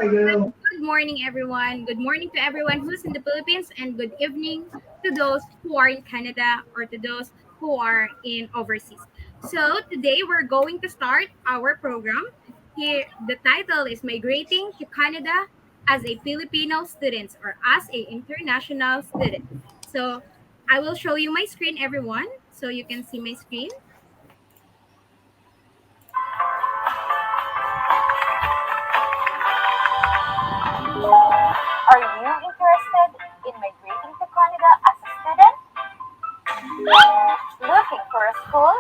Good morning, everyone. Good morning to everyone who's in the Philippines, and good evening to those who are in Canada or to those who are in overseas. So today we're going to start our program. Here, the title is Migrating to Canada as a Filipino student or as a international student. So I will show you my screen, everyone, so you can see my screen. Are you interested in migrating to Canada as a student? Looking for a school?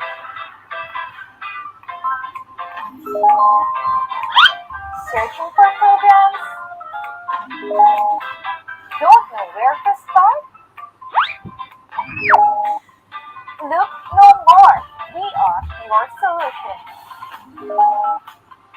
Searching for programs? Don't know where to start? Look no more. We are your solution.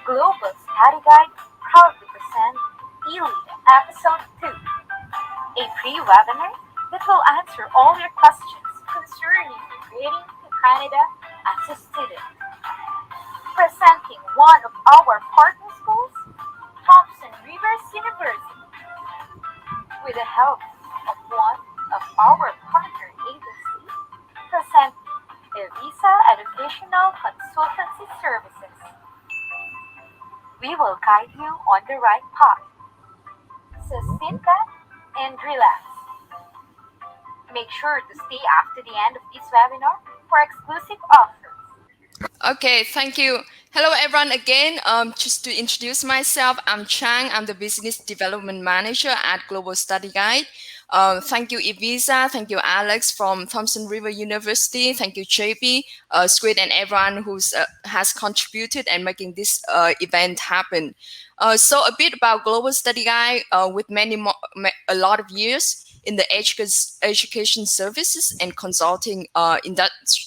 Global Study Guide proudly present Elite Episode 2, a pre-webinar that will answer all your questions concerning migrating to Canada as a student. Presenting one of our partner schools, Thompson Rivers University, with the help of one of our partner agencies, presenting Visa Educational Consultancy Services. We will guide you on the right path. So sit back and relax. Make sure to stay after the end of this webinar for exclusive offers. Okay, thank you. Hello, everyone. Again, just to introduce myself, I'm Chang. I'm the Business Development Manager at Global Study Guide. Thank you, Evisa. Thank you, Alex from Thompson River University. Thank you, JP, Squid, and everyone who has contributed and making this event happen. So a bit about Global Study Guide with a lot of years in the education services and consulting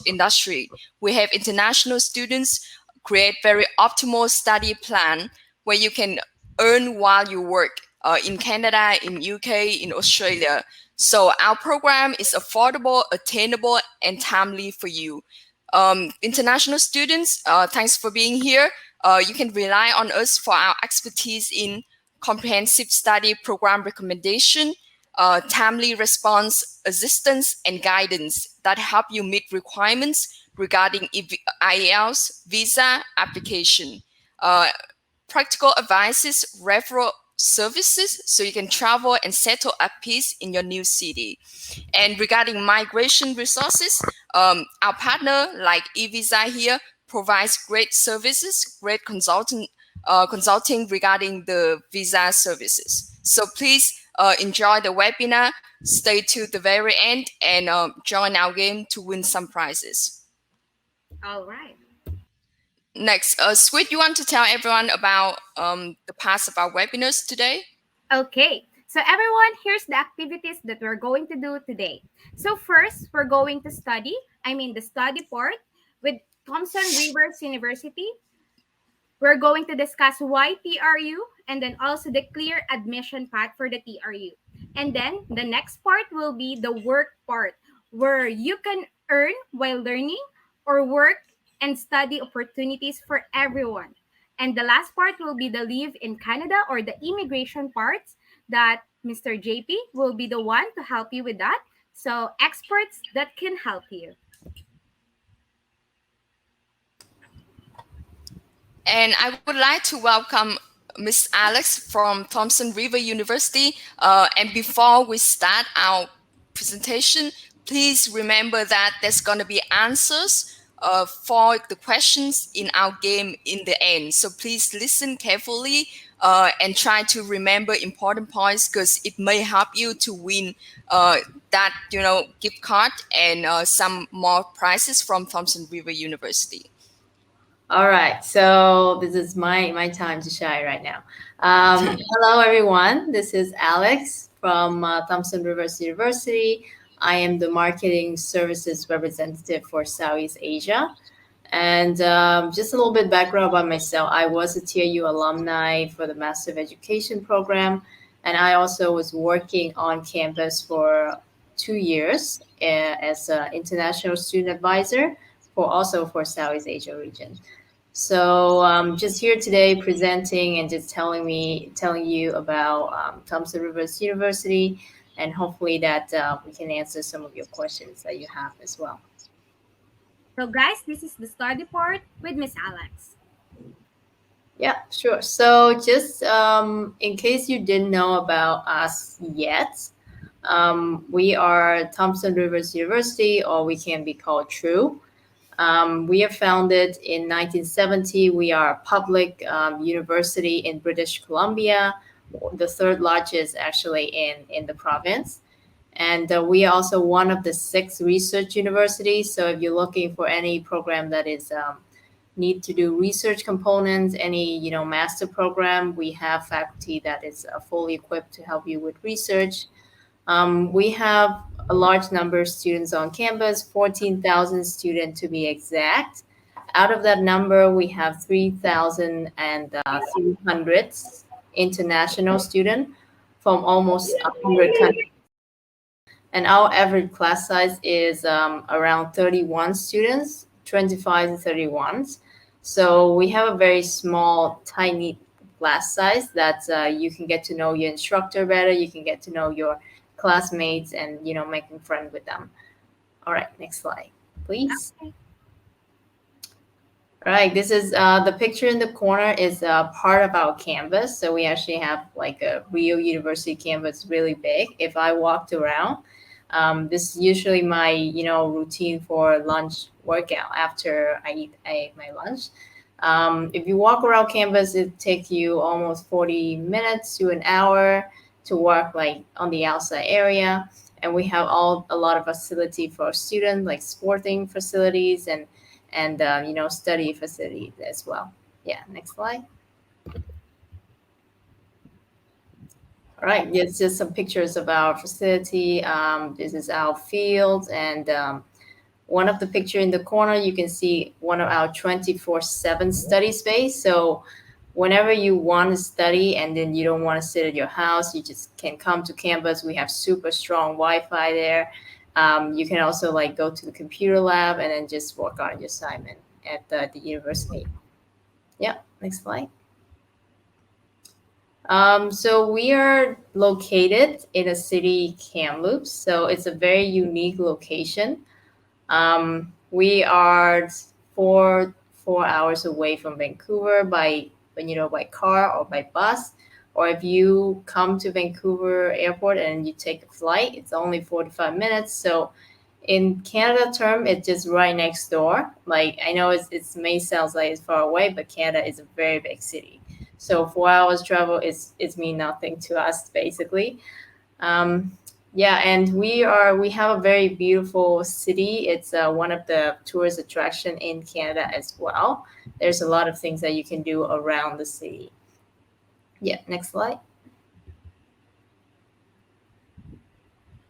industry. We have international students create very optimal study plan where you can earn while you work in Canada, in UK, in Australia. So our program is affordable, attainable, and timely for you. International students, thanks for being here. You can rely on us for our expertise in comprehensive study program recommendation, timely response assistance and guidance that help you meet requirements regarding IELTS visa application. Practical advices, referral services, so you can travel and settle at peace in your new city. And regarding migration resources, our partner like eVisa here provides great services, great consulting regarding the visa services. So please enjoy the webinar, stay to the very end, and join our game to win some prizes. All right. Next, Squid, you want to tell everyone about the past of our webinars today? Okay, so everyone, here's the activities that we're going to do today. So first, we're going to the study part with Thompson Rivers University. We're going to discuss why TRU and then also the clear admission path for the TRU. And then the next part will be the work part, where you can earn while learning or work and study opportunities for everyone. And the last part will be the live in Canada or the immigration parts that Mr. JP will be the one to help you with that. So experts that can help you. And I would like to welcome Ms. Alex from Thompson River University. And before we start our presentation, please remember that there's going to be answers for the questions in our game in the end. So please listen carefully and try to remember important points because it may help you to win that gift card and some more prizes from Thompson River University. All right, so this is my time to shine right now. Hello, everyone. This is Alex from Thompson Rivers University. I am the marketing services representative for Southeast Asia. And just a little bit background about myself. I was a TRU alumni for the Master of Education program, and I also was working on campus for 2 years as an international student advisor for Southeast Asia region. So just here today presenting and just telling you about Thompson Rivers University, and hopefully that we can answer some of your questions that you have as well. So, guys, this is the study part with Miss Alex. Yeah, sure. So just in case you didn't know about us yet, we are Thompson Rivers University, or we can be called True. We are founded in 1970. We are a public university in British Columbia, the third largest actually in the province. And we are also one of the 6 research universities. So if you're looking for any program that is need to do research components, any master program, we have faculty that is fully equipped to help you with research. We have a large number of students on campus, 14,000 students to be exact. Out of that number, we have 3,300 international students from almost 100 countries. And our average class size is around 31 students, 25 to 31. So we have a very small, tiny class size that you can get to know your instructor better. You can get to know your classmates and making friends with them. All right, next slide, please. Okay. All right, this is the picture in the corner is part of our campus. So we actually have like a real university campus, really big. If I walked around, this is usually my routine for lunch workout after I eat my lunch. If you walk around campus, it takes you almost 40 minutes to an hour to work like on the outside area. And we have a lot of facility for students, like sporting facilities and study facilities as well. Yeah, next slide. All right, it's just some pictures of our facility. This is our field, and one of the picture in the corner, you can see one of our 24/7 study space. So whenever you want to study and then you don't want to sit at your house, you just can come to campus. We have super strong Wi-Fi there. You can also like go to the computer lab and then just work on your assignment at the university. Yeah, next slide. So we are located in a city Kamloops, so it's a very unique location. We are four hours away from Vancouver by car or by bus. Or if you come to Vancouver airport and you take a flight, it's only 45 minutes. So in Canada term, it's just right next door. Like I know it may sound like it's far away, but Canada is a very big city. So 4 hours travel is mean nothing to us basically. Yeah, and we have a very beautiful city. It's one of the tourist attraction in Canada as well. There's a lot of things that you can do around the city. Yeah, next slide.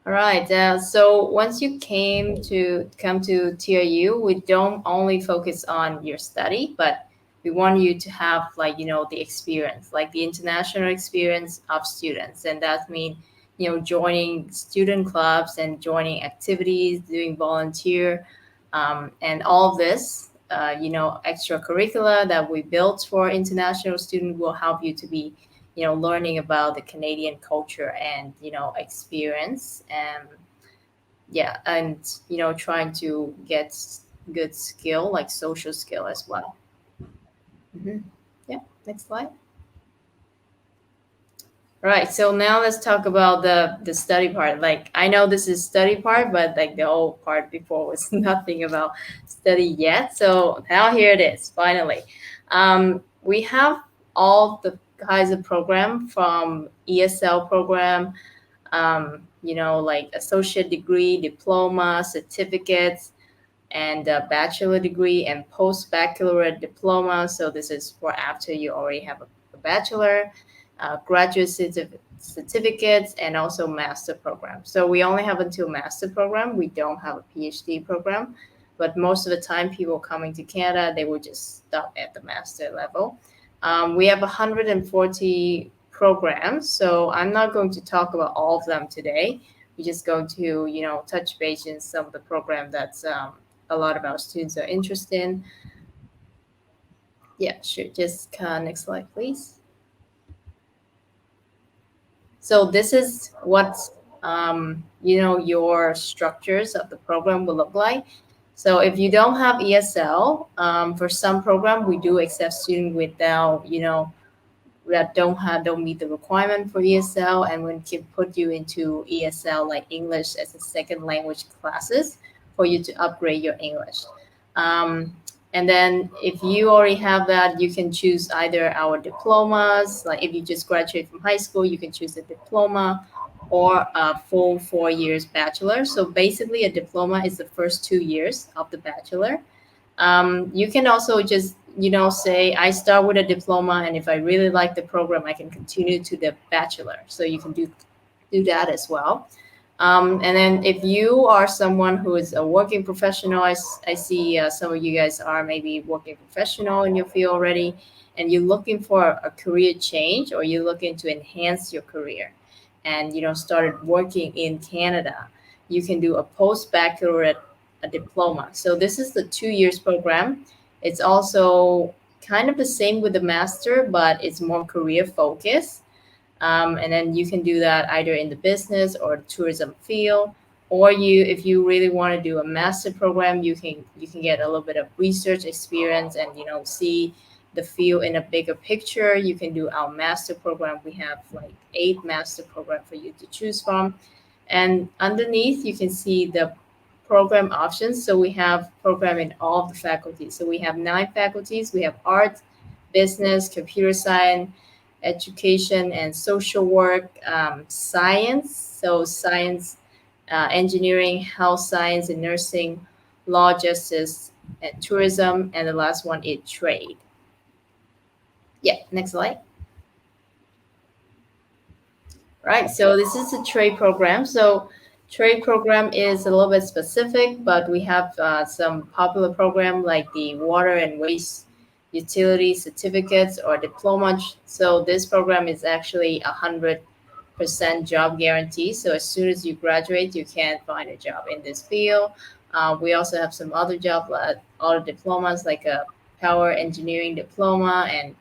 All right. So once you come to TRU, we don't only focus on your study, but we want you to have the experience, like the international experience of students, and that means joining student clubs and joining activities, doing volunteer, and all of this, extracurricular that we built for international students will help you to be learning about the Canadian culture and experience, and yeah, and trying to get good skill like social skill as well. Yeah, next slide. Right. So now let's talk about the study part. Like I know this is study part, but like the old part before was nothing about study yet. So now here it is. Finally, we have all the kinds of program from ESL program, like associate degree, diploma, certificates, and a bachelor degree and post-baccalaureate diploma. So this is for after you already have a bachelor, graduate certificates, and also master program. So we only have until master program. We don't have a PhD program, but most of the time people coming to Canada, they will just stop at the master level. We have 140 programs, so I'm not going to talk about all of them today. We're just going to, touch base in some of the program that's a lot of our students are interested in. Yeah, sure. Just next slide, please. So this is what your structures of the program will look like. So if you don't have ESL, for some program we do accept students without that don't meet the requirement for ESL, and we can put you into ESL like English as a second language classes for you to upgrade your English. And then if you already have that, you can choose either our diplomas. Like if you just graduate from high school, you can choose a diploma or a full 4 years bachelor. So basically, a diploma is the first 2 years of the bachelor. You can also just say I start with a diploma, and if I really like the program, I can continue to the bachelor. So you can do that as well. And then if you are someone who is a working professional, I see some of you guys are maybe working professional in your field already, and you're looking for a career change, or you're looking to enhance your career, and started working in Canada, you can do a postbaccalaureate a diploma. So this is the 2 years program. It's also kind of the same with the master, but it's more career focused. And then you can do that either in the business or tourism field, or if you really want to do a master program, you can get a little bit of research experience and see the field in a bigger picture. You can do our master program. We have like 8 master program for you to choose from, and underneath you can see the program options. So we have program in all of the faculties. So we have 9 faculties. We have art, business, computer science, education and social work, science, so science, engineering, health science and nursing, law, justice, and tourism, and the last one is trade. Yeah, next slide. Right, so this is a trade program. So trade program is a little bit specific, but we have some popular program like the water and waste utility certificates or diploma. So this program is actually 100% job guarantee. So as soon as you graduate, you can find a job in this field. We also have some other job, other diplomas like a power engineering diploma and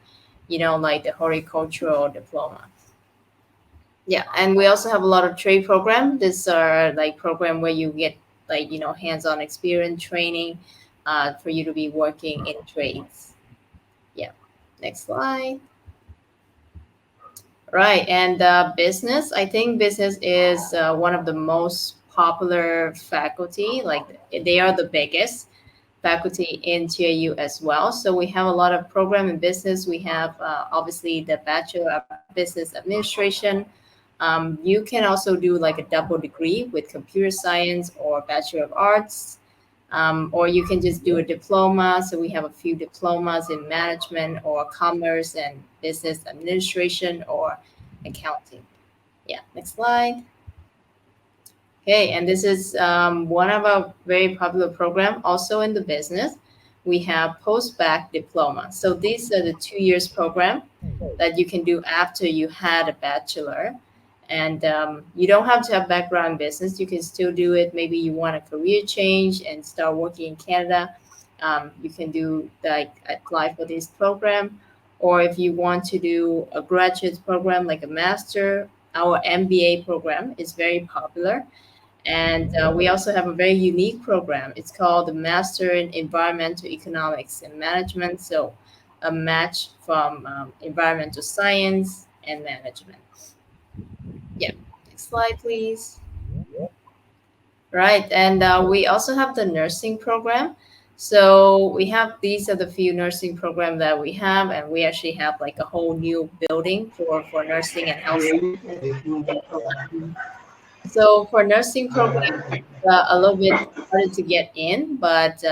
like the horticultural diploma. Yeah, and we also have a lot of trade program. These are like program where you get like hands-on experience training for you to be working in trades. Yeah, next slide. Right, and business. I think business is one of the most popular faculty. Like they are the biggest faculty in TAU as well. So we have a lot of program in business. We have obviously the Bachelor of Business Administration. You can also do like a double degree with computer science or Bachelor of Arts, or you can just do a diploma. So we have a few diplomas in management or commerce and business administration or accounting. Yeah, next slide. Okay, and this is one of our very popular program also in the business. We have Postbac Diploma. So these are the 2 years program that you can do after you had a bachelor. And you don't have to have background in business. You can still do it. Maybe you want a career change and start working in Canada. You can do like apply for this program. Or if you want to do a graduate program like a master, our MBA program is very popular. And we also have a very unique program. It's called the Master in Environmental Economics and Management. So a match from environmental science and management. Yeah, next slide, please. Right, and we also have the nursing program. So we have these are the few nursing program that we have, and we actually have like a whole new building for nursing and health. So for nursing program, a little bit harder to get in, but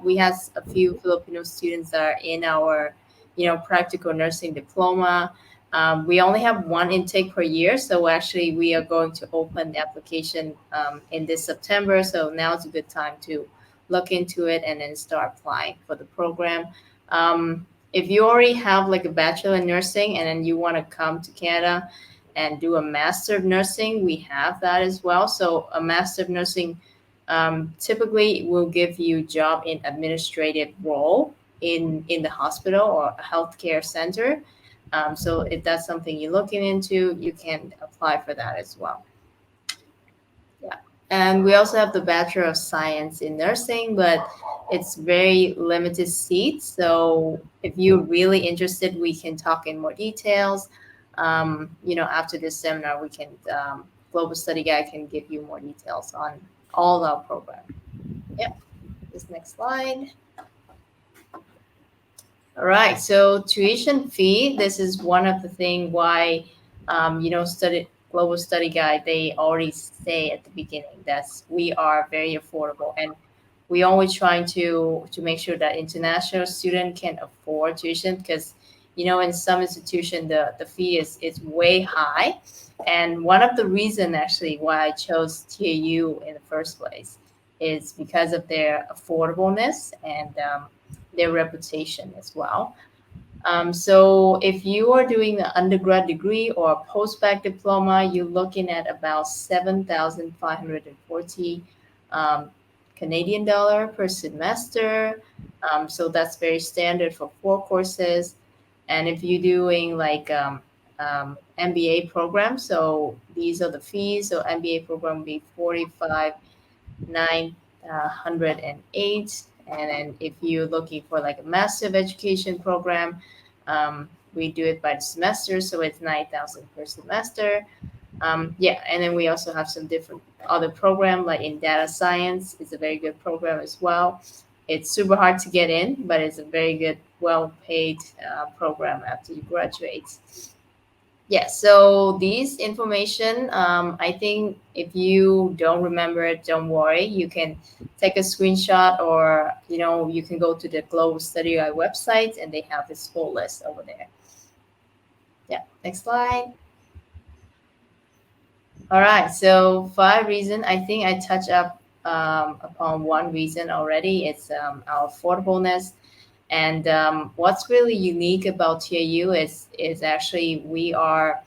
we have a few Filipino students that are in our, practical nursing diploma. We only have one intake per year, so actually we are going to open the application in this September. So now is a good time to look into it and then start applying for the program. If you already have like a bachelor in nursing and then you want to come to Canada and do a master of nursing, we have that as well. So a master of nursing typically will give you job in administrative role in the hospital or a healthcare center. So if that's something you're looking into, you can apply for that as well. Yeah. And we also have the Bachelor of Science in Nursing, but it's very limited seats. So if you're really interested, we can talk in more details. After this seminar, we can Global Study Guide can give you more details on all our program. Yeah. This next slide. All right. So tuition fee. This is one of the thing why, study Global Study Guide. They already say at the beginning that we are very affordable, and we always trying to make sure that international student can afford tuition because, in some institution the fee is way high, and one of the reason actually why I chose TAU in the first place is because of their affordableness and their reputation as well. So if you are doing the undergrad degree or a postbac diploma, you're looking at about 7,540 um, Canadian dollar per semester. So that's very standard for 4 courses. And if you're doing like MBA program, so these are the fees. So MBA program will be 45 908. And then if you're looking for like a Master of Education program, we do it by the semester, so it's 9,000 per semester. And then we also have some different other program like in data science. It's a very good program as well. It's super hard to get in, but it's a very good, well-paid program after you graduate. Yeah, so these information, I think if you don't remember it, don't worry. You can take a screenshot or, you can go to the Global Study Guide website and they have this full list over there. Yeah, next slide. All right, so 5 reasons. I think I touched up upon one reason already. It's our affordableness. And what's really unique about TAU is actually we are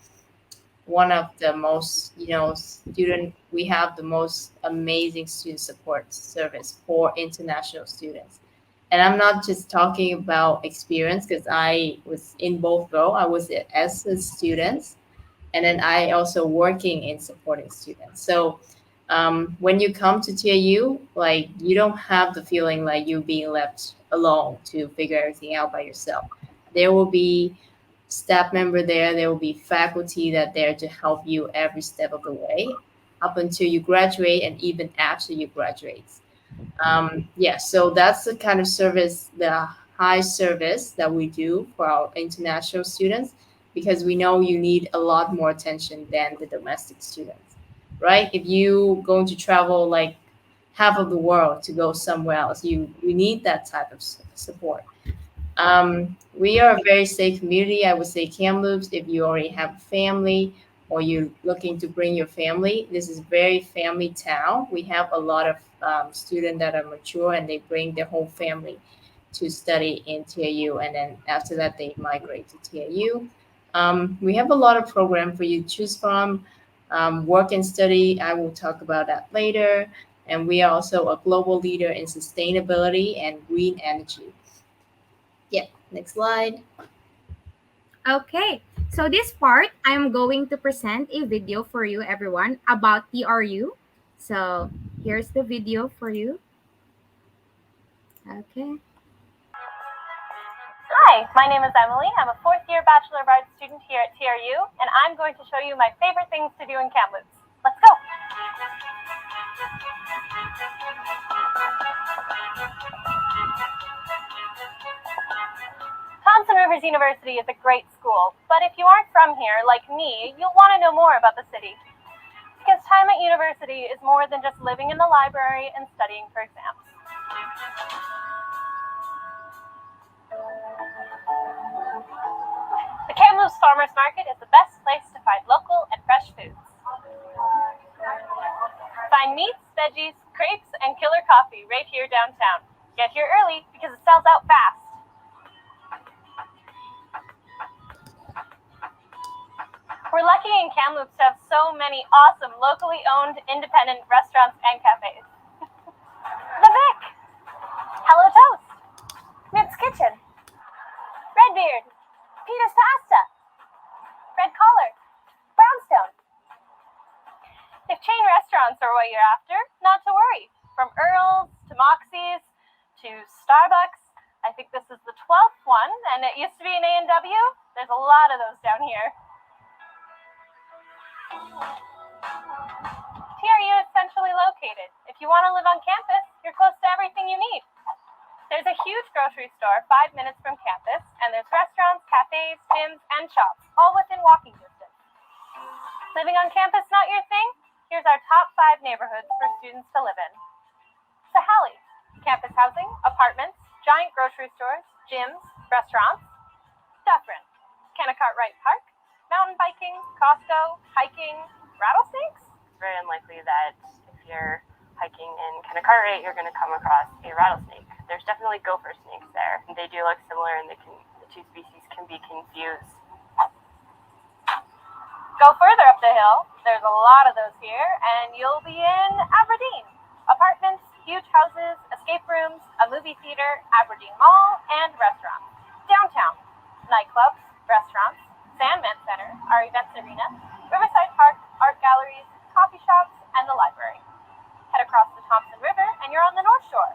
one of the most, we have the most amazing student support service for international students. And I'm not just talking about experience because I was in both roles. I was as a student, and then I also working in supporting students. So when you come to TAU, like you don't have the feeling like you're being left alone to figure everything out by yourself. There will be staff member there. There will be faculty that there to help you every step of the way up until you graduate and even after you graduate. So that's the kind of service, the high service that we do for our international students because we know you need a lot more attention than the domestic students, right? If you going to travel like half of the world to go somewhere else, you need that type of support. We are a very safe community. I would say Kamloops, if you already have a family or you're looking to bring your family, this is very family town. We have a lot of students that are mature and they bring their whole family to study in TAU, and then after that they migrate to TAU. We have a lot of programs for you to choose from. Work and study, I will talk about that later. And we are also a global leader in sustainability and green energy. Yeah, next slide. Okay, so this part, I'm going to present a video for you, everyone, about TRU. So here's the video for you. Okay. Hi, my name is Emily. I'm a fourth-year Bachelor of Arts student here at TRU, and I'm going to show you my favorite things to do in Kamloops. Let's go! Thompson Rivers University is a great school, but if you aren't from here, like me, you'll want to know more about the city. Because time at university is more than just living in the library and studying for exams. The Kamloops Farmers Market is the best place to find local and fresh foods. Find meats, veggies, crepes, and killer coffee right here downtown. Get here early because it sells out fast. We're lucky in Kamloops to have so many awesome locally owned independent restaurants and cafes. The Vic! Hello Toast! Mitt's Kitchen! kitchen. Redbeard, Peter's Pasta, Red Collar, Brownstone. If chain restaurants are what you're after, not to worry. From Earl's to Moxie's to Starbucks, I think this is the 12th one, and it used to be an A&W. There's a lot of those down here. TRU is centrally located. If you want to live on campus, you're close to everything you need. There's a huge grocery store 5 minutes from campus, and there's restaurants, cafes, gyms, and shops, all within walking distance. Living on campus not your thing? Here's our top 5 neighborhoods for students to live in. Sahali, campus housing, apartments, giant grocery stores, gyms, restaurants. Dufferin, Kennecott Wright Park, mountain biking, Costco, hiking, rattlesnakes? It's very unlikely that if you're hiking in Kennecott Wright, you're going to come across a rattlesnake. There's definitely gopher snakes there. They do look similar, and the two species can be confused. Go further up the hill. There's a lot of those here, and you'll be in Aberdeen. Apartments, huge houses, escape rooms, a movie theater, Aberdeen Mall, and restaurants. Downtown, nightclubs, restaurants, Sandman Center, our events arena, Riverside Park, art galleries, coffee shops, and the library. Head across the Thompson River, and you're on the North Shore.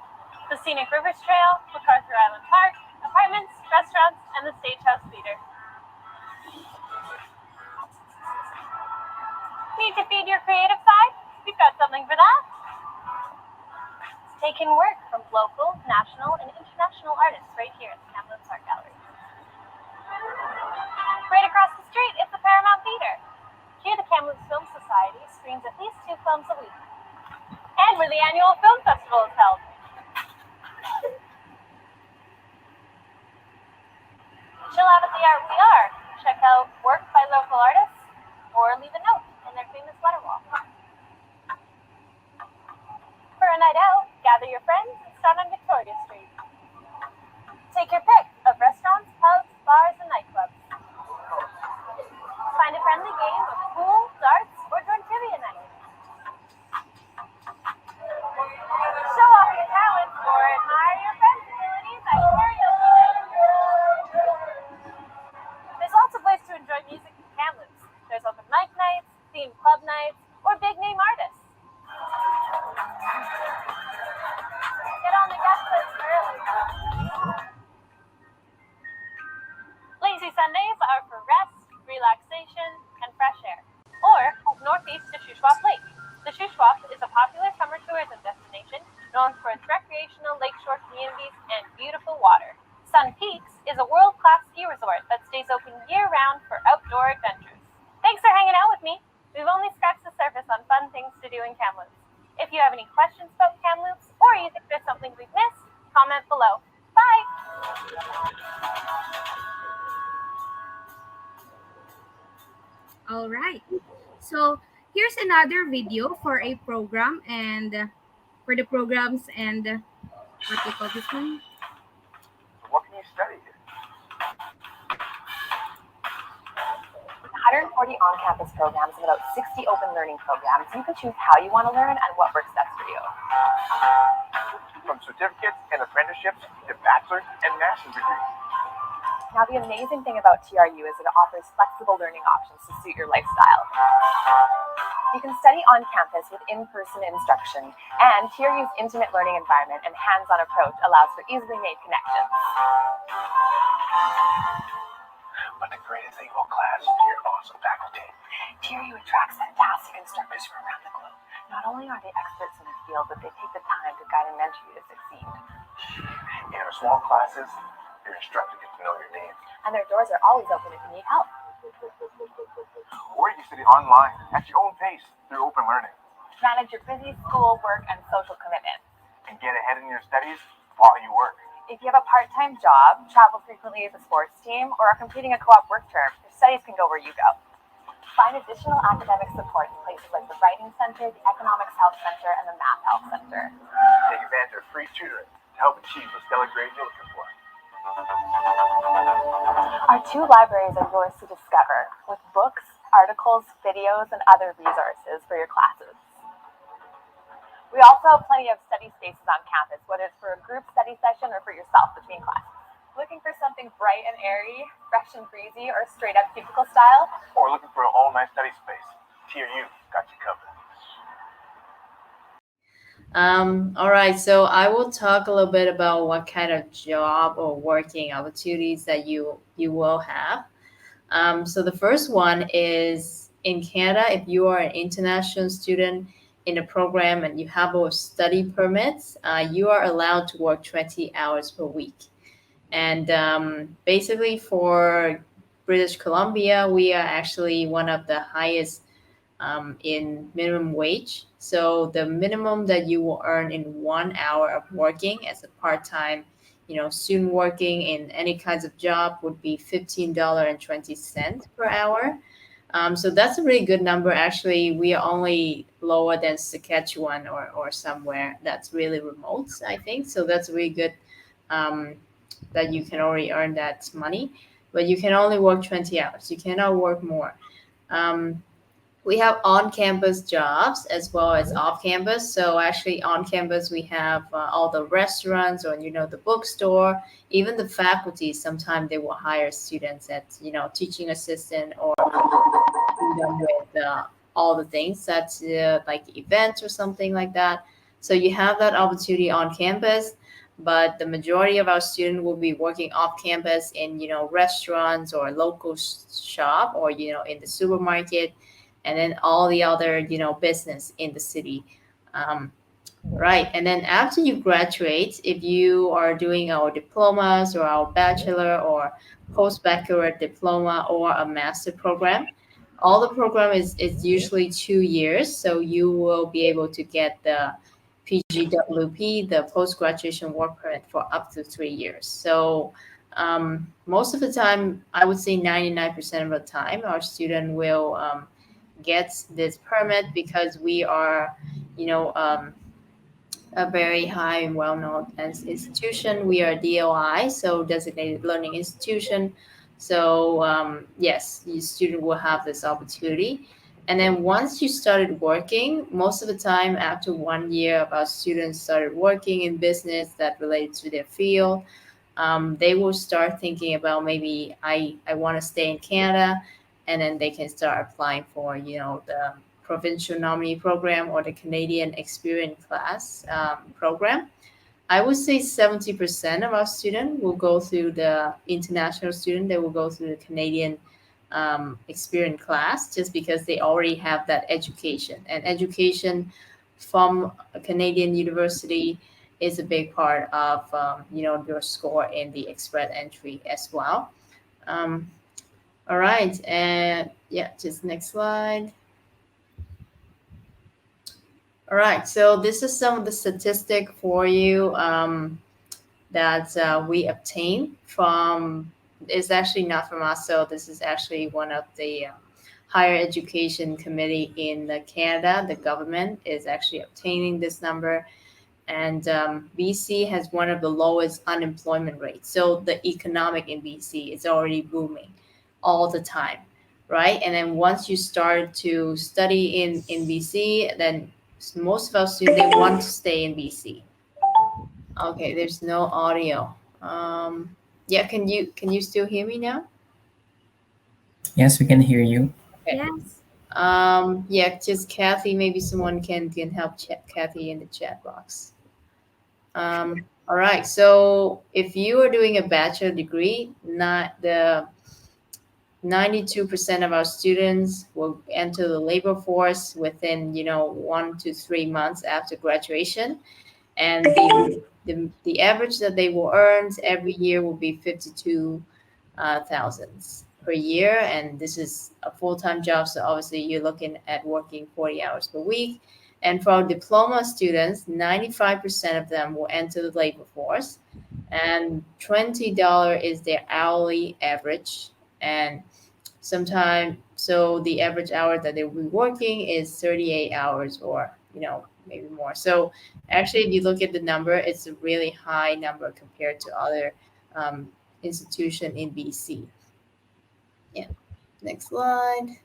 The Scenic Rivers Trail, MacArthur Island Park, apartments, restaurants, and the Stagehouse Theater. Need to feed your creative side? We've got something for that. Take in work from local, national, and international artists right here at the Kamloops Art Gallery. Right across the street is the Paramount Theater. Here the Kamloops Film Society screens at least 2 films a week. And where the annual film festival is held. Chill out at the Art We Are. Check out work by local artists, or leave a note in their famous letter wall. For a night out, gather your friends and start on Victoria Street. Take your pick of restaurants, pubs, bars, and nightclubs. Find a friendly game of pool, darts, or join trivia night. Show off your talents or admire your friends' abilities at karaoke night. There's lots of ways to enjoy music in Kamloops. There's open mic nights, themed club nights, or big name artists. Get on the guest list early. Lazy Sundays are for rest, relaxation, and fresh air. Or head northeast to Shuswap Lake. The Shuswap is a popular summer tourism destination known for its recreational lakeshore communities and beautiful water. Sun Peaks is a world-class ski resort that stays open year-round for outdoor adventures. Thanks for hanging out with me. We've only scratched the surface on fun things to do in Kamloops. If you have any questions about Kamloops, or you think there's something we've missed, comment below. Bye! All right. So here's another video for a program and for the programs and what do you call this one? What can you study here? With 140 on-campus programs and about 60 open learning programs, you can choose how you want to learn and what works best for you. From certificates and apprenticeships to bachelor's and master's degrees. Now, the amazing thing about TRU is that it offers flexible learning options to suit your lifestyle. You can study on campus with in-person instruction, and TRU's intimate learning environment and hands-on approach allows for easily made connections. But the greatest thing about class is your awesome faculty. TRU attracts fantastic instructors from around the globe. Not only are they experts in their field, but they take the time to guide and mentor you to succeed. In our small classes, your instructor gets to know your name. And their doors are always open if you need help. Or you can study online at your own pace through open learning. Manage your busy school, work, and social commitments. And get ahead in your studies while you work. If you have a part-time job, travel frequently with a sports team, or are completing a co-op work term, your studies can go where you go. Find additional academic support in places like the Writing Center, the Economics Health Center, and the Math Health Center. Take advantage of free tutoring to help achieve the stellar grades you're looking for. Our 2 libraries are yours to discover, with books, articles, videos, and other resources for your classes. We also have plenty of study spaces on campus, whether it's for a group study session or for yourself between classes. Looking for something bright and airy, fresh and breezy, or straight up cubicle style? Or looking for an all-night study space? TRU got you covered. All right, so I will talk a little bit about what kind of job or working opportunities that you will have. So the first one is in Canada. If you are an international student in a program and you have a study permit, you are allowed to work 20 hours per week. And basically, for British Columbia, we are actually one of the highest in minimum wage. So the minimum that you will earn in 1 hour of working as a part-time, student working in any kinds of job would be $15.20 per hour. So that's a really good number. Actually, we are only lower than Saskatchewan or somewhere that's really remote, I think. So that's really good um, that you can already earn that money. But you can only work 20 hours. You cannot work more. Um, we have on-campus jobs as well as off-campus. So actually, on campus we have all the restaurants or the bookstore, even the faculty. Sometimes they will hire students at teaching assistant or them with all the things that's like events or something like that. So you have that opportunity on campus, but the majority of our students will be working off campus in restaurants or local shop or in the supermarket, and then all the other business in the city. Um, Right. And then after you graduate, if you are doing our diplomas or our bachelor or postbaccalaureate diploma or a master program, all the program is usually 2 years. So you will be able to get the PGWP, the post graduation work permit, for up to 3 years. So most of the time, I would say 99% of the time, our student will get this permit because we are, you know, um, a very high and well-known institution. We are DOI, so designated learning institution. So yes, the student will have this opportunity. And then once you started working, most of the time after 1 year of our students started working in business that related to their field, they will start thinking about maybe I want to stay in Canada, and then they can start applying for the provincial nominee program or the Canadian experience class program. I would say 70% of our students will go through the international student. They will go through the Canadian experience class just because they already have that education. And education from a Canadian university is a big part of your score in the express entry as well. Um, all right, and yeah, just next slide. All right, so this is some of the statistic for you that we obtained from. It's actually not from us, so this is actually one of the higher education committee in Canada. The government is actually obtaining this number, and BC has one of the lowest unemployment rates. So the economic in BC is already booming all the time, right? And then once you start to study in BC, then most of our students, they want to stay in BC. Okay, there's no audio. Yeah, can you still hear me now? Yes, we can hear you. Okay. Yes. Yeah, just Kathy. Maybe someone can help Kathy in the chat box. All right. So if you are doing a bachelor degree, not the 92% of our students will enter the labor force within 1 to 3 months after graduation, and the average that they will earn every year will be 52,000 per year, and this is a full-time job. So obviously you're looking at working 40 hours per week. And for our diploma students, 95% of them will enter the labor force, and $20 is their hourly average. And sometimes, so the average hour that they will be working is 38 hours or maybe more. So actually, if you look at the number, it's a really high number compared to other institution in BC. Yeah. Next slide.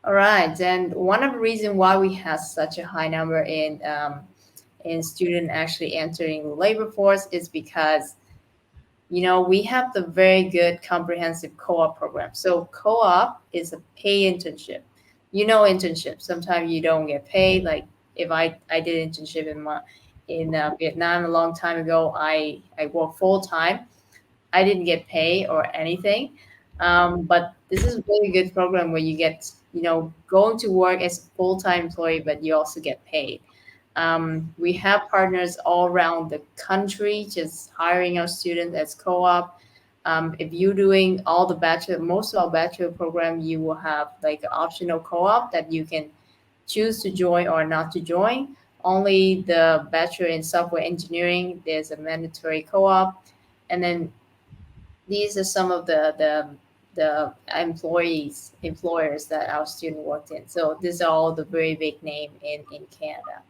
All right. And one of the reasons why we have such a high number in student actually entering the labor force is because we have the very good comprehensive co-op program. So co-op is a pay internship. Internship. Sometimes you don't get paid. Like if I did internship in Vietnam a long time ago, I worked full time. I didn't get paid or anything. But this is a really good program where you get, going to work as a full-time employee, but you also get paid. We have partners all around the country just hiring our students as co-op. If you're doing all the most of our bachelor program, you will have like an optional co-op that you can choose to join or not to join. Only the bachelor in software engineering, there's a mandatory co-op. And then these are some of the employers that our student worked in. So these are all the very big name in Canada.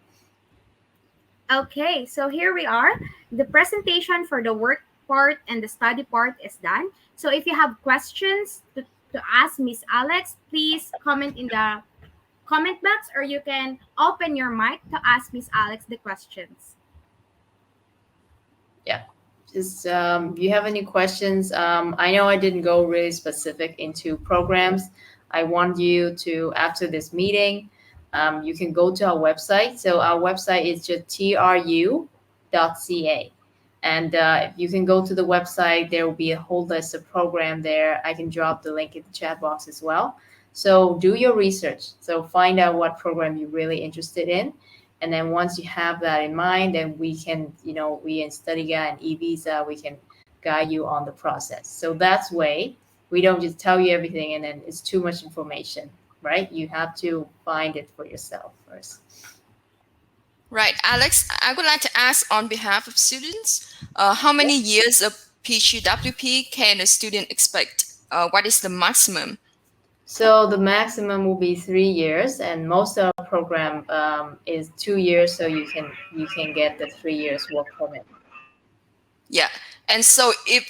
Okay, so here we are. The presentation for the work part and the study part is done. So if you have questions to ask Miss Alex, please comment in the comment box, or you can open your mic to ask Miss Alex the questions. Yeah. Just you have any questions? I know I didn't go really specific into programs. I want you to, after this meeting, you can go to our website. So our website is just tru.ca. And you can go to the website. There will be a whole list of program there. I can drop the link in the chat box as well. So do your research. So find out what program you're really interested in. And then once you have that in mind, then we can, we in Study Guide and eVisa, we can guide you on the process. So that's way we don't just tell you everything and then it's too much information, right? You have to find it for yourself first. Right, Alex, I would like to ask on behalf of students, how many years of PGWP can a student expect? What is the maximum? So the maximum will be 3 years, and most of our program is 2 years, so you can get the 3 years work permit. Yeah, and so if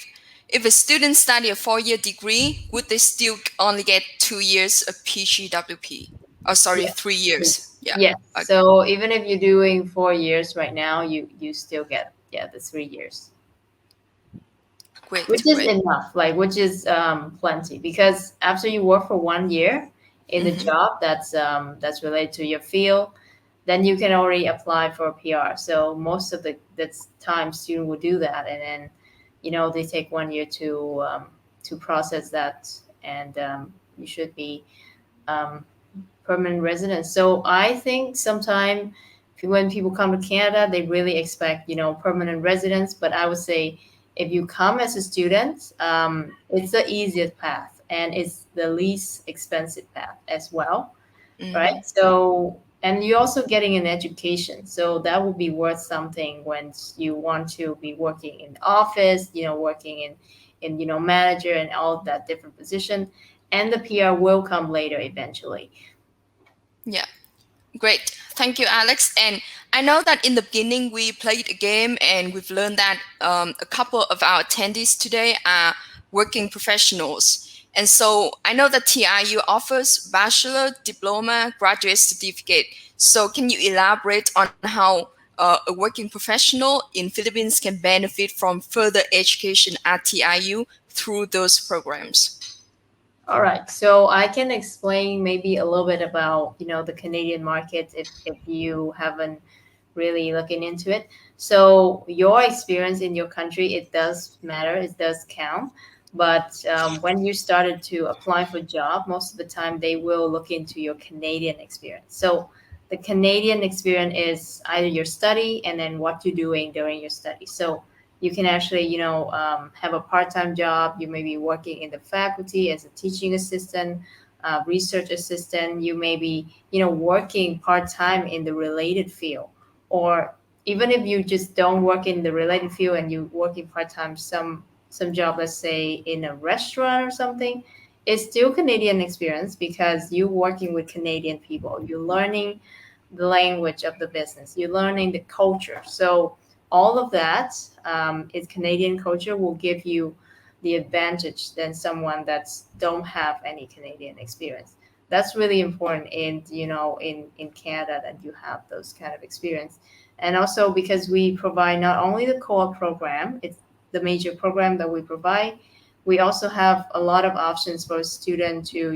a student study a 4-year degree, would they still only get 2 years of PGWP? Oh, sorry, Yeah. 3 years. Yeah. Yes. Okay. So even if you're doing 4 years right now, you still get the 3 years. Great. Which is enough, which is plenty, because after you work for 1 year in the job that's related to your field, then you can already apply for a PR. So most of the time student will do that, and then they take 1 year to process that, and you should be permanent resident. So I think sometime when people come to Canada, they really expect permanent residence, but I would say if you come as a student, it's the easiest path and it's the least expensive path as well, right? So, and you're also getting an education. So that will be worth something when you want to be working in the office, working in manager and all of that different position. And the PR will come later eventually. Yeah. Great. Thank you, Alex. And I know that in the beginning we played a game and we've learned that a couple of our attendees today are working professionals. And so I know that TIU offers bachelor, diploma, graduate certificate. So can you elaborate on how a working professional in Philippines can benefit from further education at TIU through those programs? All right, so I can explain maybe a little bit about the Canadian market if you haven't really looking into it. So your experience in your country, it does matter, it does count. But when you started to apply for job, most of the time they will look into your Canadian experience. So the Canadian experience is either your study and then what you're doing during your study. So you can actually, have a part-time job. You may be working in the faculty as a teaching assistant, research assistant. You may be, working part-time in the related field. Or even if you just don't work in the related field and you're working part-time, some job, let's say in a restaurant or something, it's still Canadian experience because you're working with Canadian people. You're learning the language of the business. You're learning the culture. So all of that is Canadian culture will give you the advantage than someone that's don't have any Canadian experience. That's really important in Canada that you have those kind of experience. And also because we provide not only the CoOp program, the major program that we provide. We also have a lot of options for a student to,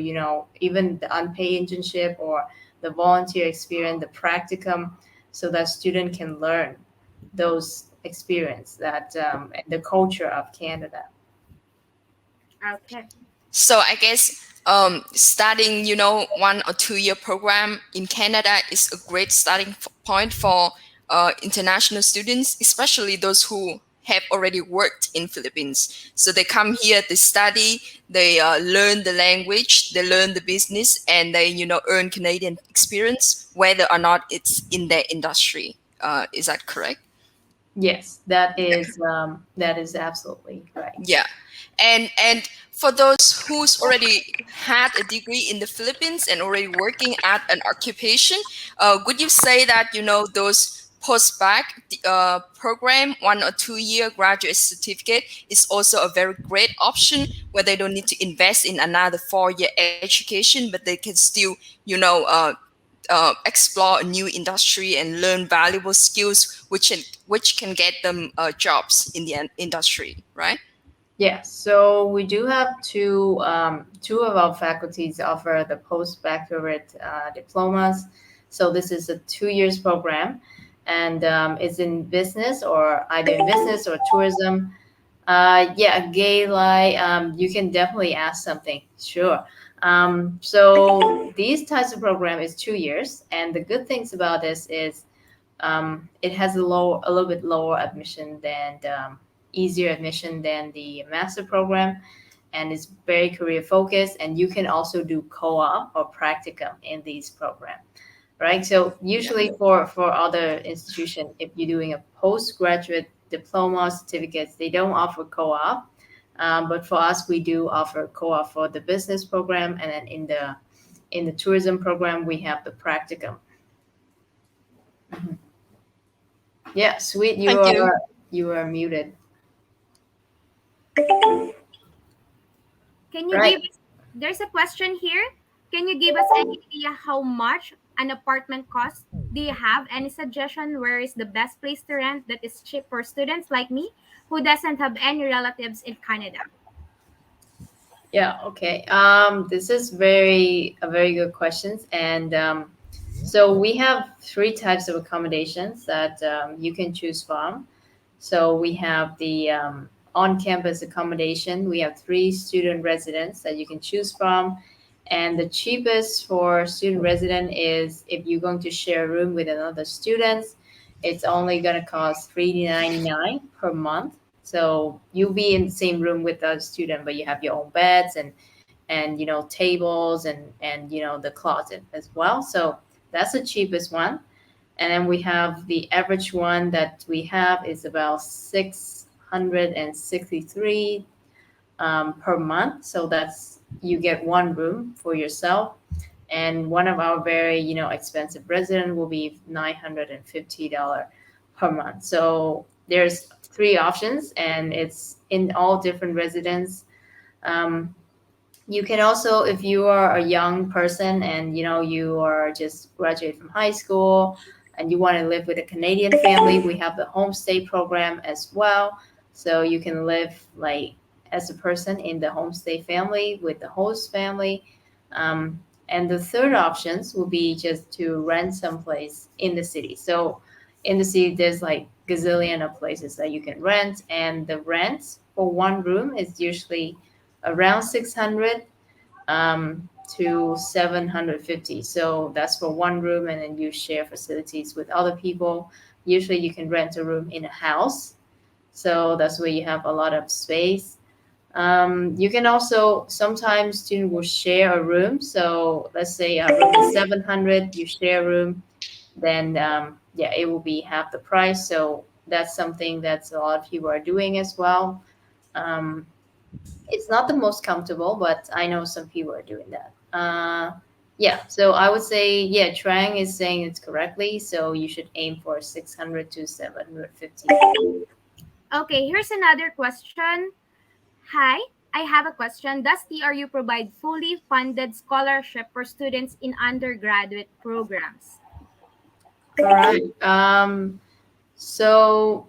even the unpaid internship or the volunteer experience, the practicum, so that student can learn those experience that and the culture of Canada. Okay. So I guess starting, 1 or 2 year program in Canada is a great starting point for international students, especially those who have already worked in Philippines. So they come here, they study, they learn the language, they learn the business, and they, earn Canadian experience, whether or not it's in their industry. Is that correct? Yes, that is absolutely right. Yeah. And for those who's already had a degree in the Philippines and already working at an occupation, would you say that, those postbac program, 1 or 2 year graduate certificate is also a very great option where they don't need to invest in another 4 year education, but they can still, explore a new industry and learn valuable skills which can get them jobs in the industry, right? Yes, so we do have two of our faculties offer the postbaccalaureate diplomas. So this is a 2 years program, and it's in business or either in business or tourism. Yeah, gay lie. You can definitely ask something. Sure. So these types of program is 2 years, and the good things about this is it has a little bit lower admission than easier admission than the master program, and it's very career focused. And you can also do co-op or practicum in these programs, right? So usually for other institution, if you're doing a postgraduate diploma certificates, they don't offer co-op. But for us, we do offer co-op for the business program, and then in the tourism program, we have the practicum. Mhm. Yeah, sweet. Thank you. You are muted. Can you Right. give us, there's a question here. Can you give us any idea how much an apartment costs? Do you have any suggestion where is the best place to rent that is cheap for students like me who doesn't have any relatives in Canada? Yeah. Okay. This is a very good questions, and so we have three types of accommodations that you can choose from. So we have the on-campus accommodation. We have three student residents that you can choose from, and the cheapest for student resident is if you're going to share a room with another student, it's only going to cost $3.99 per month. So you'll be in the same room with the student, but you have your own beds and tables and the closet as well. So that's the cheapest one. And then we have the average one that we have is about 663 per month. So that's you get one room for yourself. And one of our very expensive resident will be $950 per month. So there's three options, and it's in all different residents. Um, you can also, if you are a young person and you are just graduate from high school and you want to live with a Canadian family, we have the homestay program as well. So you can live like as a person in the homestay family with the host family. And the third options will be just to rent someplace in the city. So in the city, there's like gazillion of places that you can rent, and the rent for one room is usually around 600 to 750. So that's for one room, and then you share facilities with other people. Usually, you can rent a room in a house, so that's where you have a lot of space. You can also sometimes students will share a room. So let's say a room is 700, you share a room, then yeah, it will be half the price. So that's something that a lot of people are doing as well. Um, it's not the most comfortable, but I know some people are doing that. Yeah, so I would say, yeah, Trang is saying it's correctly. So you should aim for 600 to 750. Okay, here's another question. Hi, I have a question. Does TRU provide fully funded scholarship for students in undergraduate programs? All right. So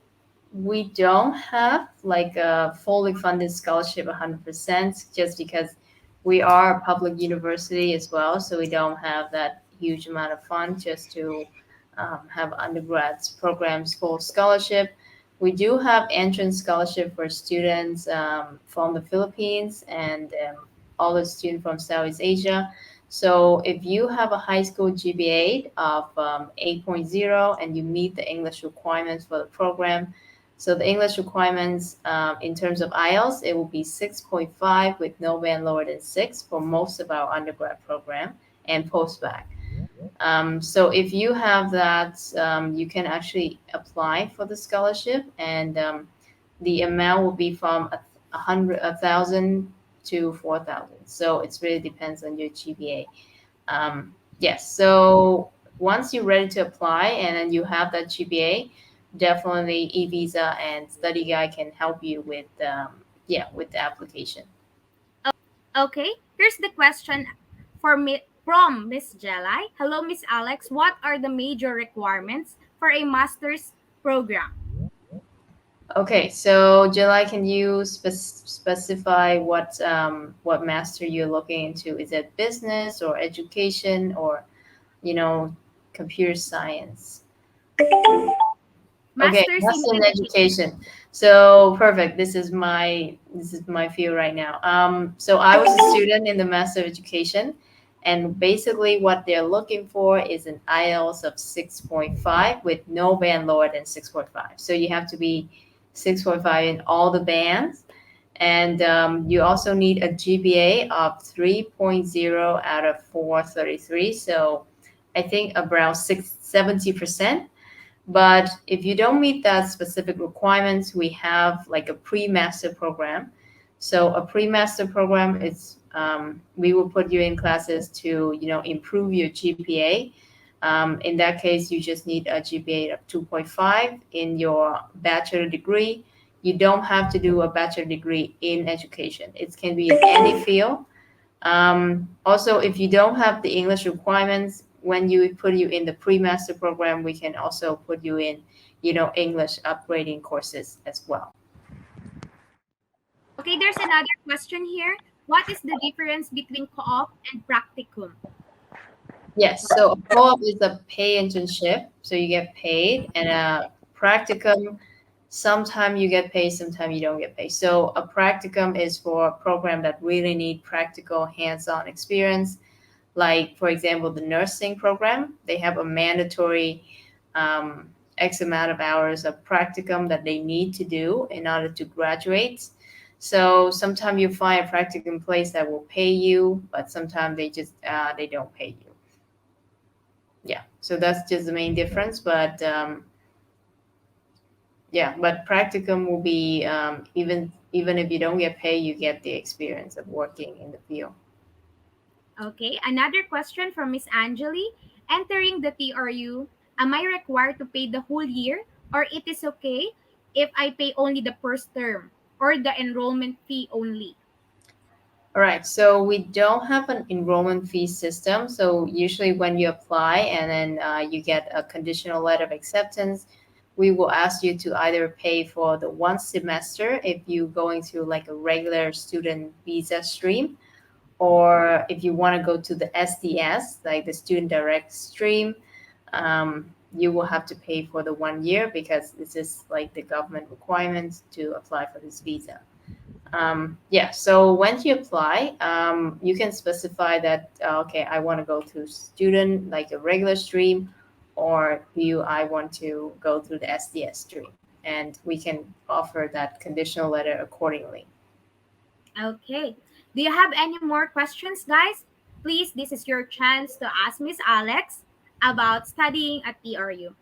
We don't have like a fully funded scholarship 100% just because we are a public university as well. So we don't have that huge amount of funds just to have undergrads programs full scholarship. We do have entrance scholarship for students from the Philippines and all the students from Southeast Asia. So if you have a high school GPA of 8.0 and you meet the English requirements for the program, so the English requirements in terms of IELTS, it will be 6.5 with no band lower than 6 for most of our undergrad program and postbac. So if you have that, you can actually apply for the scholarship, and the amount will be from a thousand to 4,000. So it really depends on your GPA. Yes. So once you're ready to apply and then you have that GPA, definitely e-visa and study guide can help you with with the application. Okay, here's the question for me from Miss Jelai. Hello, Miss Alex. What are the major requirements for a master's program? Okay, so July, can you specify what master you're looking into? Is it business or education or you know computer science? Okay, Masters in master in education. education. So perfect. This is my field right now. So I was a student in the master of education, and basically what they're looking for is an IELTS of 6.5 with no band lower than 6.5. So you have to be 6.5 in all the bands, and you also need a GPA of 3.0 out of 433. So I think around 70%. But if you don't meet that specific requirements, we have like a pre-master program. So a pre-master program is we will put you in classes to improve your GPA. In that case, you just need a GPA of 2.5 in your bachelor degree. You don't have to do a bachelor degree in education. It can be in any field. Also, if you don't have the English requirements, when you put you in the pre-master program, we can also put you in, English upgrading courses as well. Okay, there's another question here. What is the difference between co-op and practicum? Yes, so a co-op is a pay internship, so you get paid, and a practicum, sometime you get paid, sometime you don't get paid. So a practicum is for a program that really need practical hands-on experience. Like, for example, the nursing program, they have a mandatory X amount of hours of practicum that they need to do in order to graduate. So sometimes you find a practicum place that will pay you, but sometimes they don't pay you. Yeah, so that's just the main difference. But but practicum will be even if you don't get paid, you get the experience of working in the field. Okay, another question from Miss Angeli. Entering the TRU, am I required to pay the whole year, or it is okay if I pay only the first term or the enrollment fee only? All right, so we don't have an enrollment fee system. So usually when you apply and then you get a conditional letter of acceptance, we will ask you to either pay for the one semester if you're going through like a regular student visa stream, or if you want to go to the SDS, like the student direct stream, you will have to pay for the 1 year because this is like the government requirement to apply for this visa. So once you apply, you can specify that, okay, I want to go to student, like a regular stream, or I want to go through the SDS stream. And we can offer that conditional letter accordingly. Okay. Do you have any more questions, guys? Please, this is your chance to ask Miss Alex about studying at TRU.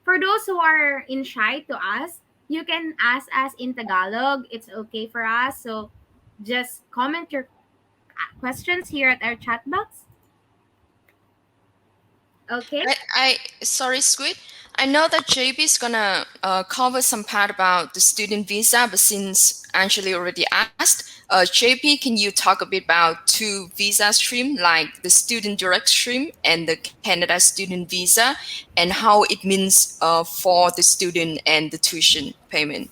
For those who are in shy to ask, you can ask us in Tagalog. It's okay for us. So just comment your questions here at our chat box. Okay. Sorry, Squid. I know that JB is gonna cover some part about the student visa, but since Angeli already asked, JP, can you talk a bit about two visa stream, like the student direct stream and the Canada student visa, and how it means for the student and the tuition payment?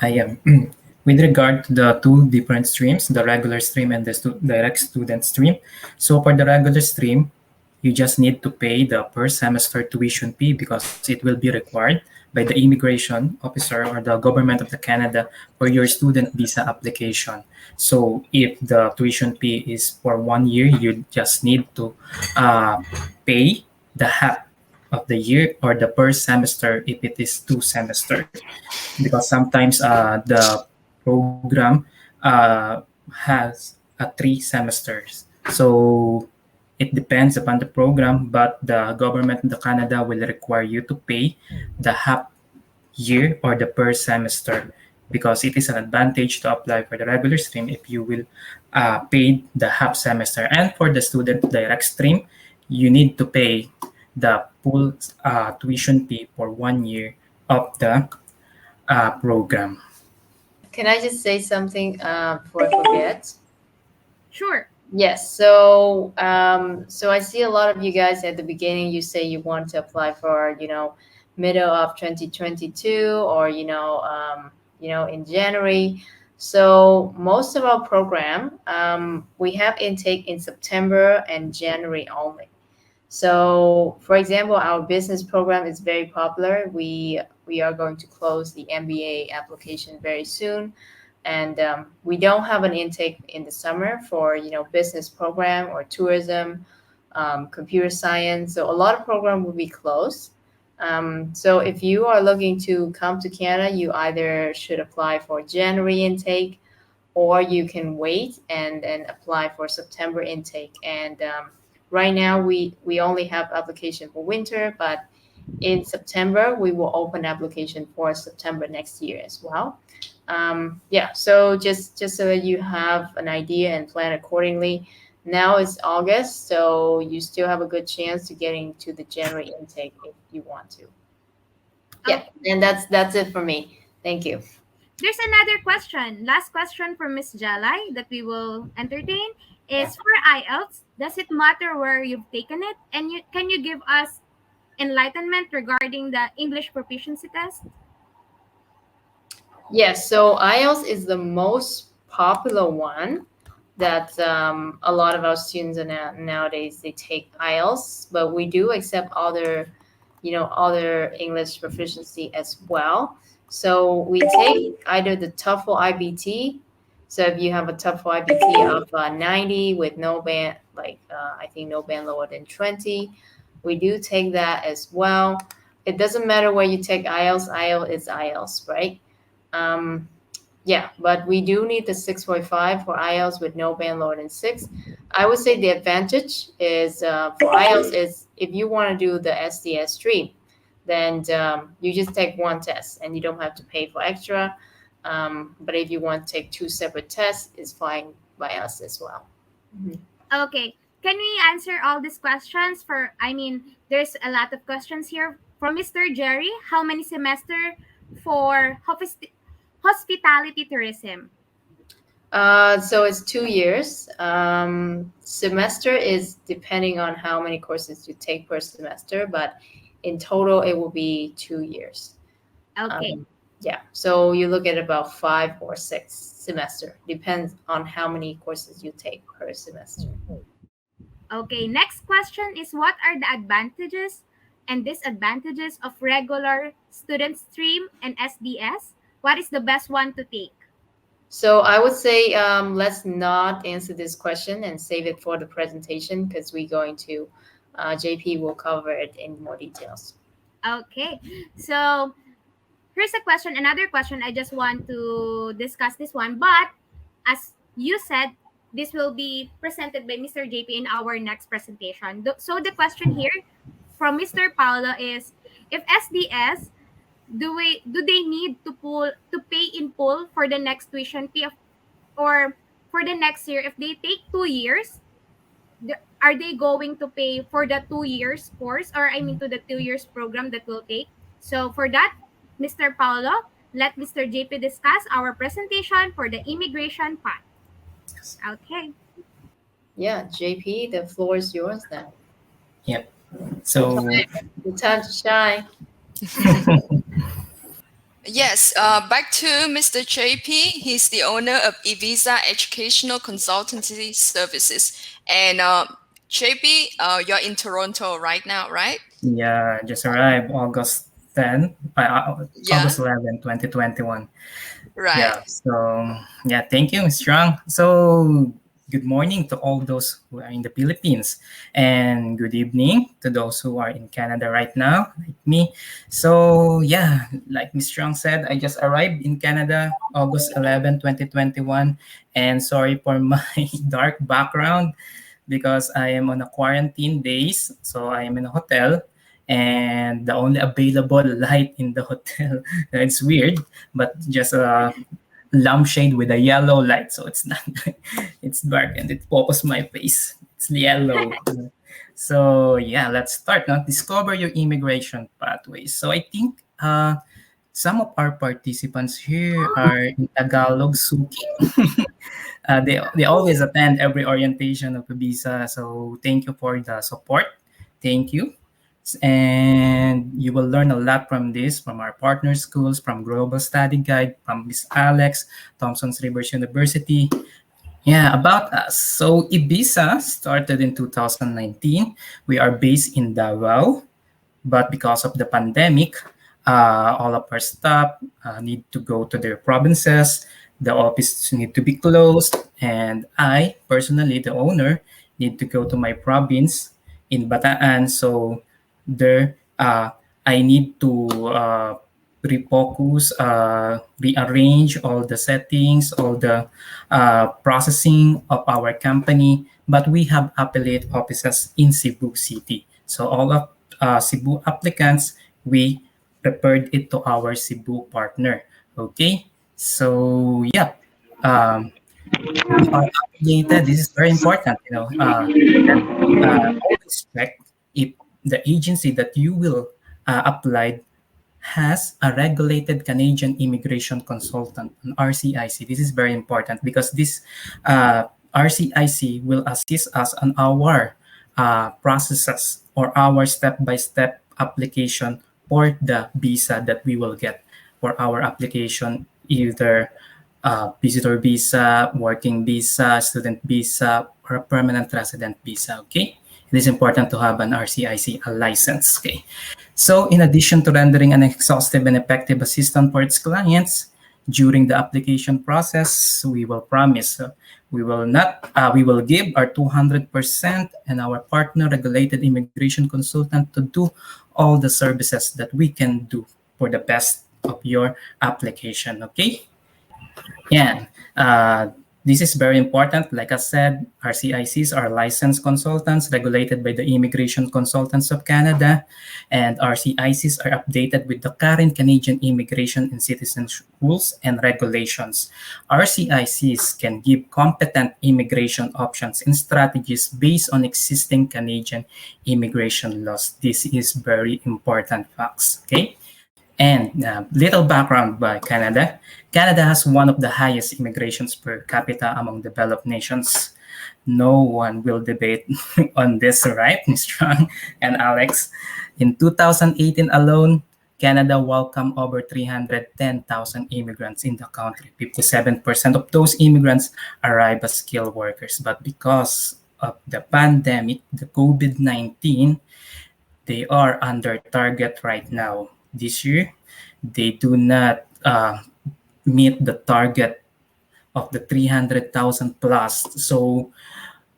I am. With regard to the two different streams, the regular stream and the direct student stream. So for the regular stream, you just need to pay the per semester tuition fee because it will be required by the immigration officer or the government of the Canada for your student visa application. So if the tuition fee is for 1 year, you just need to pay the half of the year or the per semester if it is 2 semesters, because sometimes the program has 3 semesters. So it depends upon the program, but the government of the Canada will require you to pay the half year or the per semester, because it is an advantage to apply for the regular stream if you will pay the half semester. And for the student direct stream, you need to pay the full tuition fee for 1 year of the program. Can I just say something before I forget? Sure. Yes. So I see a lot of you guys at the beginning. You say you want to apply for middle of 2022 or in January. So most of our program we have intake in September and January only. So, for example, our business program is very popular. We are going to close the MBA application very soon, and we don't have an intake in the summer for business program or tourism, computer science. So a lot of program will be closed. So if you are looking to come to Canada, you either should apply for January intake, or you can wait and apply for September intake. And right now we only have application for winter, but in September we will open application for September next year as well. Yeah, so just so that you have an idea and plan accordingly. Now it's August, so you still have a good chance to getting to the January intake if you want to. Yeah, and that's it for me. Thank you. There's another question. Last question from Miss Jalai that we will entertain is for IELTS. Does it matter where you've taken it? And can you give us enlightenment regarding the English proficiency test? Yes, so IELTS is the most popular one that a lot of our students are nowadays they take IELTS, but we do accept other English proficiency as well. So we take either the TOEFL IBT. So if you have a TOEFL IBT of 90 with no band, I think no band lower than 20, we do take that as well. It doesn't matter where you take IELTS. IELTS is IELTS, right? Yeah, but we do need the 6.5 for IELTS with no band lower than 6. I would say the advantage is for IELTS is if you want to do the SDS stream, then you just take one test and you don't have to pay for extra. But if you want to take two separate tests, it's fine by us as well. Mm-hmm. Okay. Can we answer all these questions there's a lot of questions here from Mr. Jerry. How many semester for hospitality tourism? So it's 2 years. Semester is depending on how many courses you take per semester, but in total it will be 2 years. Okay. Yeah, so you look at about 5 or 6 semester. Depends on how many courses you take per semester. Okay, next question is what are the advantages and disadvantages of regular student stream and SDS? What is the best one to take? So I would say let's not answer this question and save it for the presentation because we're going to, JP will cover it in more details. Okay, so here's another question. I just want to discuss this one, but as you said, this will be presented by Mr. JP in our next presentation. So the question here from Mr. Paolo is, if SDS, do they need to pay in full for the next tuition fee or for the next year? If they take 2 years, are they going to pay for the 2 years course, or to the 2 years program that will take? So for that, Mr. Paolo, let Mr. JP discuss our presentation for the immigration part. Okay. Yeah, JP, the floor is yours now. Yep. So Good time to shine. Yes, back to Mr. JP. He's the owner of eVisa Educational Consultancy Services. And JP, you're in Toronto right now, right? yeah, just arrived August 10, Yeah, August 11, 2021. right. Yeah, so yeah, thank you, Ms. Strong. So good morning to all those who are in the Philippines, and good evening to those who are in Canada right now, like me. So yeah, like Ms. Strong said, I just arrived in Canada August 11, 2021, and sorry for my dark background because I am on a quarantine days, so I am in a hotel. And the only available light in the hotel, it's weird, but just a lampshade with a yellow light, so it's not it's dark and it focus my face. It's yellow. So yeah, let's start now. Discover your immigration pathways. So I think some of our participants here are in Tagalog Suki. They always attend every orientation of the visa. So thank you for the support. Thank you. And you will learn a lot from this, from our partner schools, from Global Study Guide, from Miss Alex, Thompson's Rivers University. Yeah, about us. So Ibiza started in 2019. We are based in Davao, but because of the pandemic, all of our staff need to go to their provinces. The office need to be closed, and I personally, the owner, need to go to my province in Bataan. So there, I need to refocus, rearrange all the settings, all the processing of our company. But we have affiliate offices in Cebu City. So all of Cebu applicants, we prepared it to our Cebu partner. Okay, so yeah, um, we are affiliated. This is very important. That always check if the agency that you will apply has a regulated Canadian immigration consultant, an RCIC. This is very important because this RCIC will assist us on our processes or our step-by-step application for the visa that we will get for our application, either visitor visa, working visa, student visa, or a permanent resident visa. Okay, it is important to have an RCIC license. Okay. So, in addition to rendering an exhaustive and effective assistance for its clients during the application process, we will promise we will not we will give our 200% and our partner regulated immigration consultant to do all the services that we can do for the best of your application. Okay. Yeah, this is very important. Like I said, RCICs are licensed consultants regulated by the Immigration Consultants of Canada, and RCICs are updated with the current Canadian immigration and citizenship rules and regulations. RCICs can give competent immigration options and strategies based on existing Canadian immigration laws. This is very important facts. Okay. And little background by Canada. Canada has one of the highest immigrations per capita among developed nations. No one will debate on this, right, Mr. and Alex? In 2018 alone, Canada welcomed over 310,000 immigrants in the country. 57% of those immigrants arrive as skilled workers. But because of the pandemic, the COVID-19, they are under target right now. This year, they do not meet the target of the 300,000 plus. So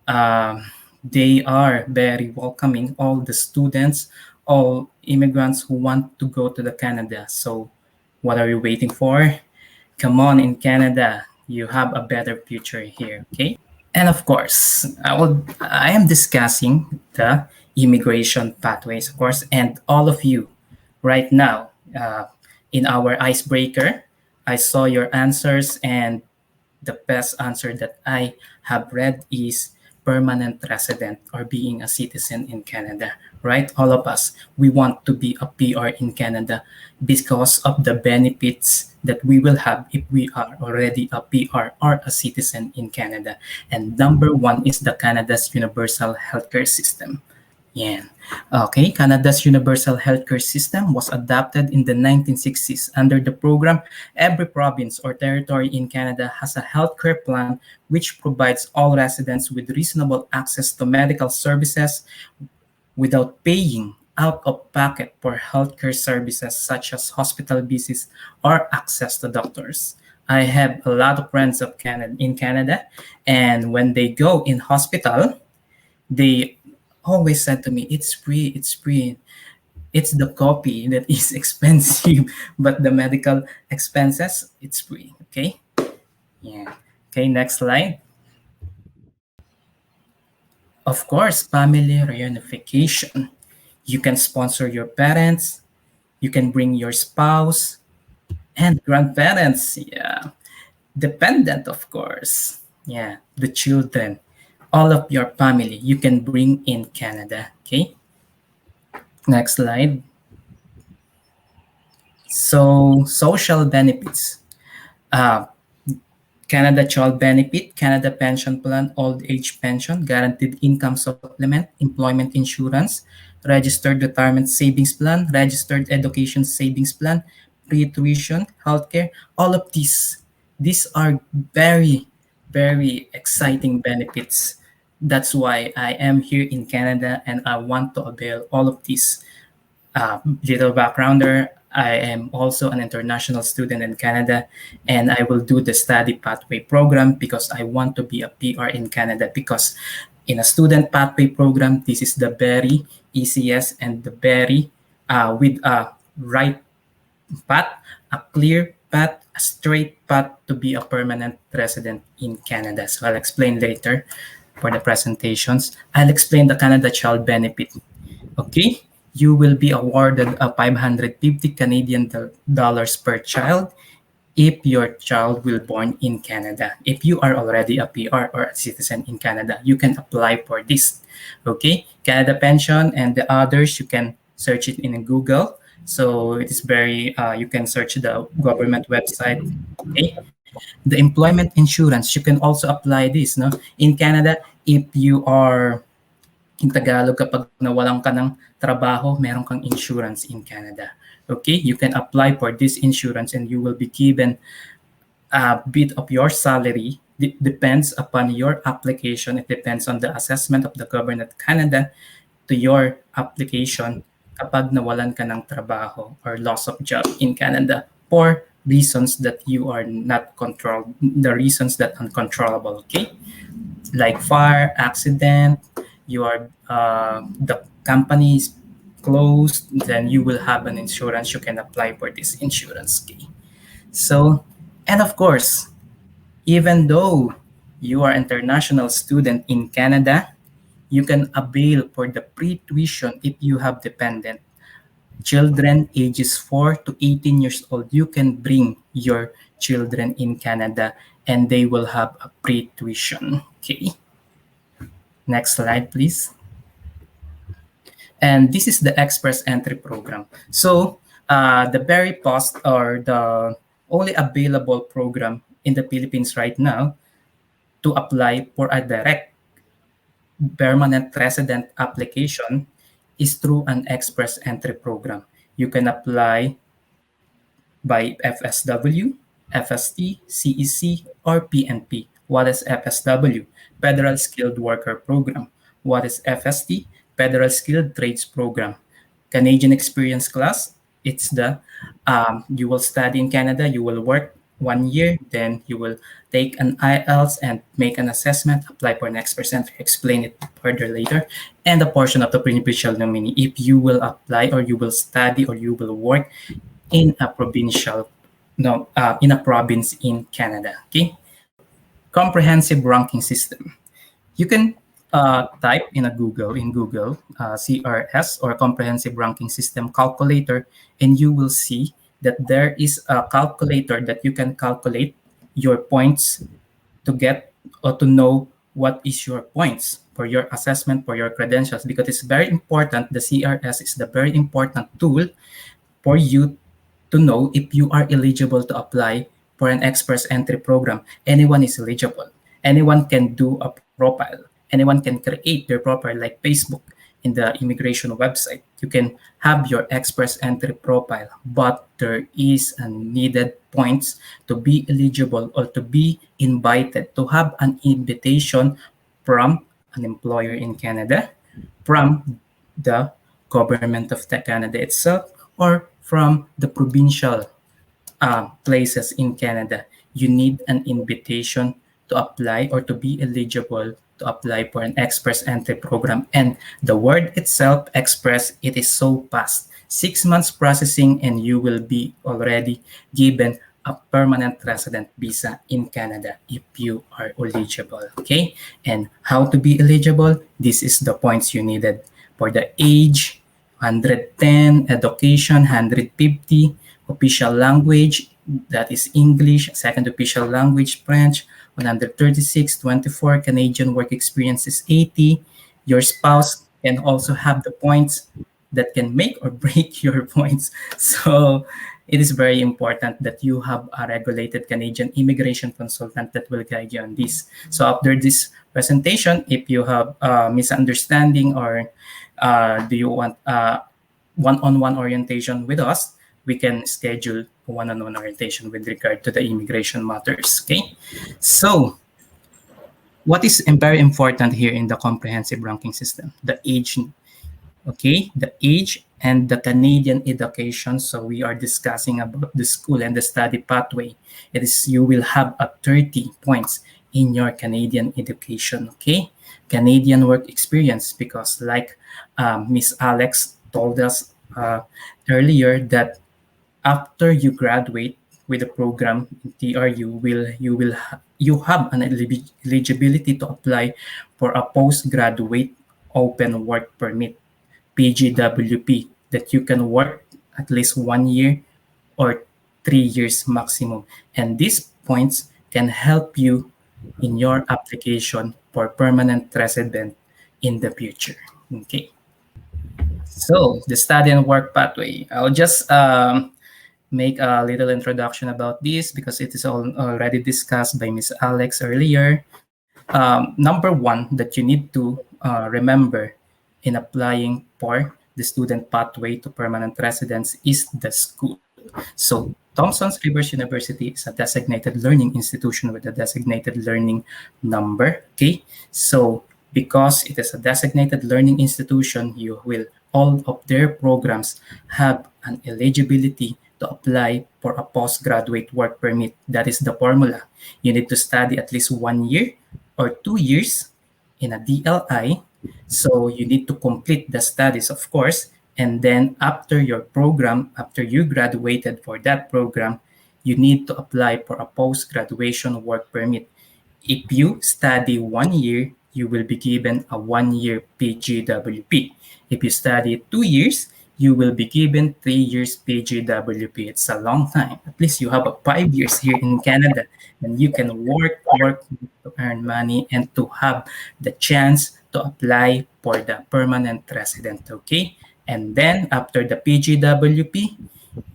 they are very welcoming all the students, all immigrants who want to go to the Canada. So what are you waiting for? Come on in Canada. You have a better future here, okay? And of course, I am discussing the immigration pathways, of course, and all of you right now in our icebreaker, I saw your answers, and the best answer that I have read is permanent resident or being a citizen in Canada, right? All of us, we want to be a PR in Canada because of the benefits that we will have if we are already a PR or a citizen in Canada. And number one is the Canada's universal healthcare system. Yeah. Okay, Canada's universal healthcare system was adopted in the 1960s. Under the program, every province or territory in Canada has a healthcare plan which provides all residents with reasonable access to medical services without paying out of pocket for healthcare services such as hospital visits or access to doctors. I have a lot of friends in Canada, and when they go in hospital, they always said to me, "It's free, it's free." It's the copy that is expensive, but the medical expenses, it's free. Okay. Yeah. Okay. Next slide. Of course, family reunification. You can sponsor your parents, you can bring your spouse and grandparents. Yeah. Dependent, of course. Yeah. The children, all of your family, you can bring in Canada. Okay. Next slide. So, social benefits. Uh, Canada Child Benefit, Canada Pension Plan, Old Age Pension, Guaranteed Income Supplement, Employment Insurance, Registered Retirement Savings Plan, Registered Education Savings Plan, Free Tuition, Healthcare, all of these are very, very exciting benefits. That's why I am here in Canada and I want to avail all of these. Little backgrounder, I am also an international student in Canada, and I will do the study pathway program because I want to be a PR in Canada. Because in a student pathway program, this is the very easiest and the very with a right path, a clear path, a straight path to be a permanent resident in Canada. So I'll explain later for the presentations. I'll explain the Canada Child Benefit. Okay, you will be awarded a 550 Canadian dollars per child if your child will born in Canada. If you are already a PR or a citizen in Canada, you can apply for this. Okay, Canada Pension and the others, you can search it in Google. So it is very, you can search the government website. Okay, the employment insurance, you can also apply this. No, in Canada, if you are in Tagalog, kapag nawalan ka ng trabaho, meron kang insurance in Canada. Okay, you can apply for this insurance and you will be given a bit of your salary. It depends upon your application. It depends on the assessment of the government of Canada to your application kapag nawalan ka ng trabaho or loss of job in Canada for reasons that you are not controlled, the reasons that uncontrollable, okay? Like fire, accident, the company is closed, then you will have an insurance. You can apply for this insurance. Okay. So, and of course, even though you are international student in Canada, you can avail for the pre-tuition if you have dependent children ages 4 to 18 years old. You can bring your children in Canada and they will have a pre-tuition. Okay. Next slide, please. And this is the Express Entry Program. So the very post or the only available program in the Philippines right now to apply for a direct permanent resident application is through an Express Entry Program. You can apply by FSW, FST, CEC, or PNP. What is FSW? Federal Skilled Worker Program. What is FST? Federal Skilled Trades Program. Canadian Experience Class, it's the, you will study in Canada, you will work 1 year, then you will take an IELTS and make an assessment, apply for an Express Entry, explain it further later, and a portion of the beneficial nominee if you will apply or you will study or you will work in a in a province in Canada. Okay, comprehensive ranking system. You can type in Google CRS or Comprehensive Ranking System Calculator, and you will see that there is a calculator that you can calculate your points to get or to know what is your points for your assessment, for your credentials, because it's very important. The CRS is the very important tool for you to know if you are eligible to apply for an express entry program. Anyone is eligible. Anyone can do a profile. Anyone can create their profile like Facebook in the immigration website. You can have your express entry profile, but there is a needed points to be eligible or to be invited to have an invitation from an employer in Canada, from the government of Canada itself, or from the provincial places in Canada. You need an invitation to apply or to be eligible to apply for an express entry program. And the word itself, express, it is so fast. 6 months processing and you will be already given a permanent resident visa in Canada if you are eligible. Okay, and how to be eligible? This is the points you needed. For the age, 110, education, 150, official language, that is English, second official language, French, 136, 24, Canadian work experience is 80. Your spouse can also have the points that can make or break your points. So it is very important that you have a regulated Canadian immigration consultant that will guide you on this. So after this presentation, if you have a misunderstanding or do you want one-on-one orientation with us, we can schedule a one-on-one orientation with regard to the immigration matters. Okay, so what is very important here in the comprehensive ranking system? The age. Okay, the age and the Canadian education. So we are discussing about the school and the study pathway. It is, you will have a 30 points in your Canadian education. Okay, Canadian work experience, because like Miss Alex told us earlier, that after you graduate with the program in TR, you have an eligibility to apply for a postgraduate open work permit, PGWP, that you can work at least 1 year or 3 years maximum. And these points can help you in your application for permanent resident in the future. Okay. So the study and work pathway. I'll just make a little introduction about this because it is already discussed by Ms. Alex earlier. Number one that you need to remember in applying for the student pathway to permanent residence is the school. So Thompson Rivers University is a designated learning institution with a designated learning number. Okay, so because it is a designated learning institution, you will all of their programs have an eligibility to apply for a postgraduate work permit. That is the formula. You need to study at least 1 year or 2 years in a DLI. So you need to complete the studies, of course. And then after your program, after you graduated for that program, you need to apply for a post-graduation work permit. If you study 1 year, you will be given a 1-year PGWP. If you study 2 years, you will be given 3 years PGWP. It's a long time. At least you have a 5 years here in Canada, and you can work to earn money and to have the chance to apply for the permanent resident. Okay, and then after the PGWP,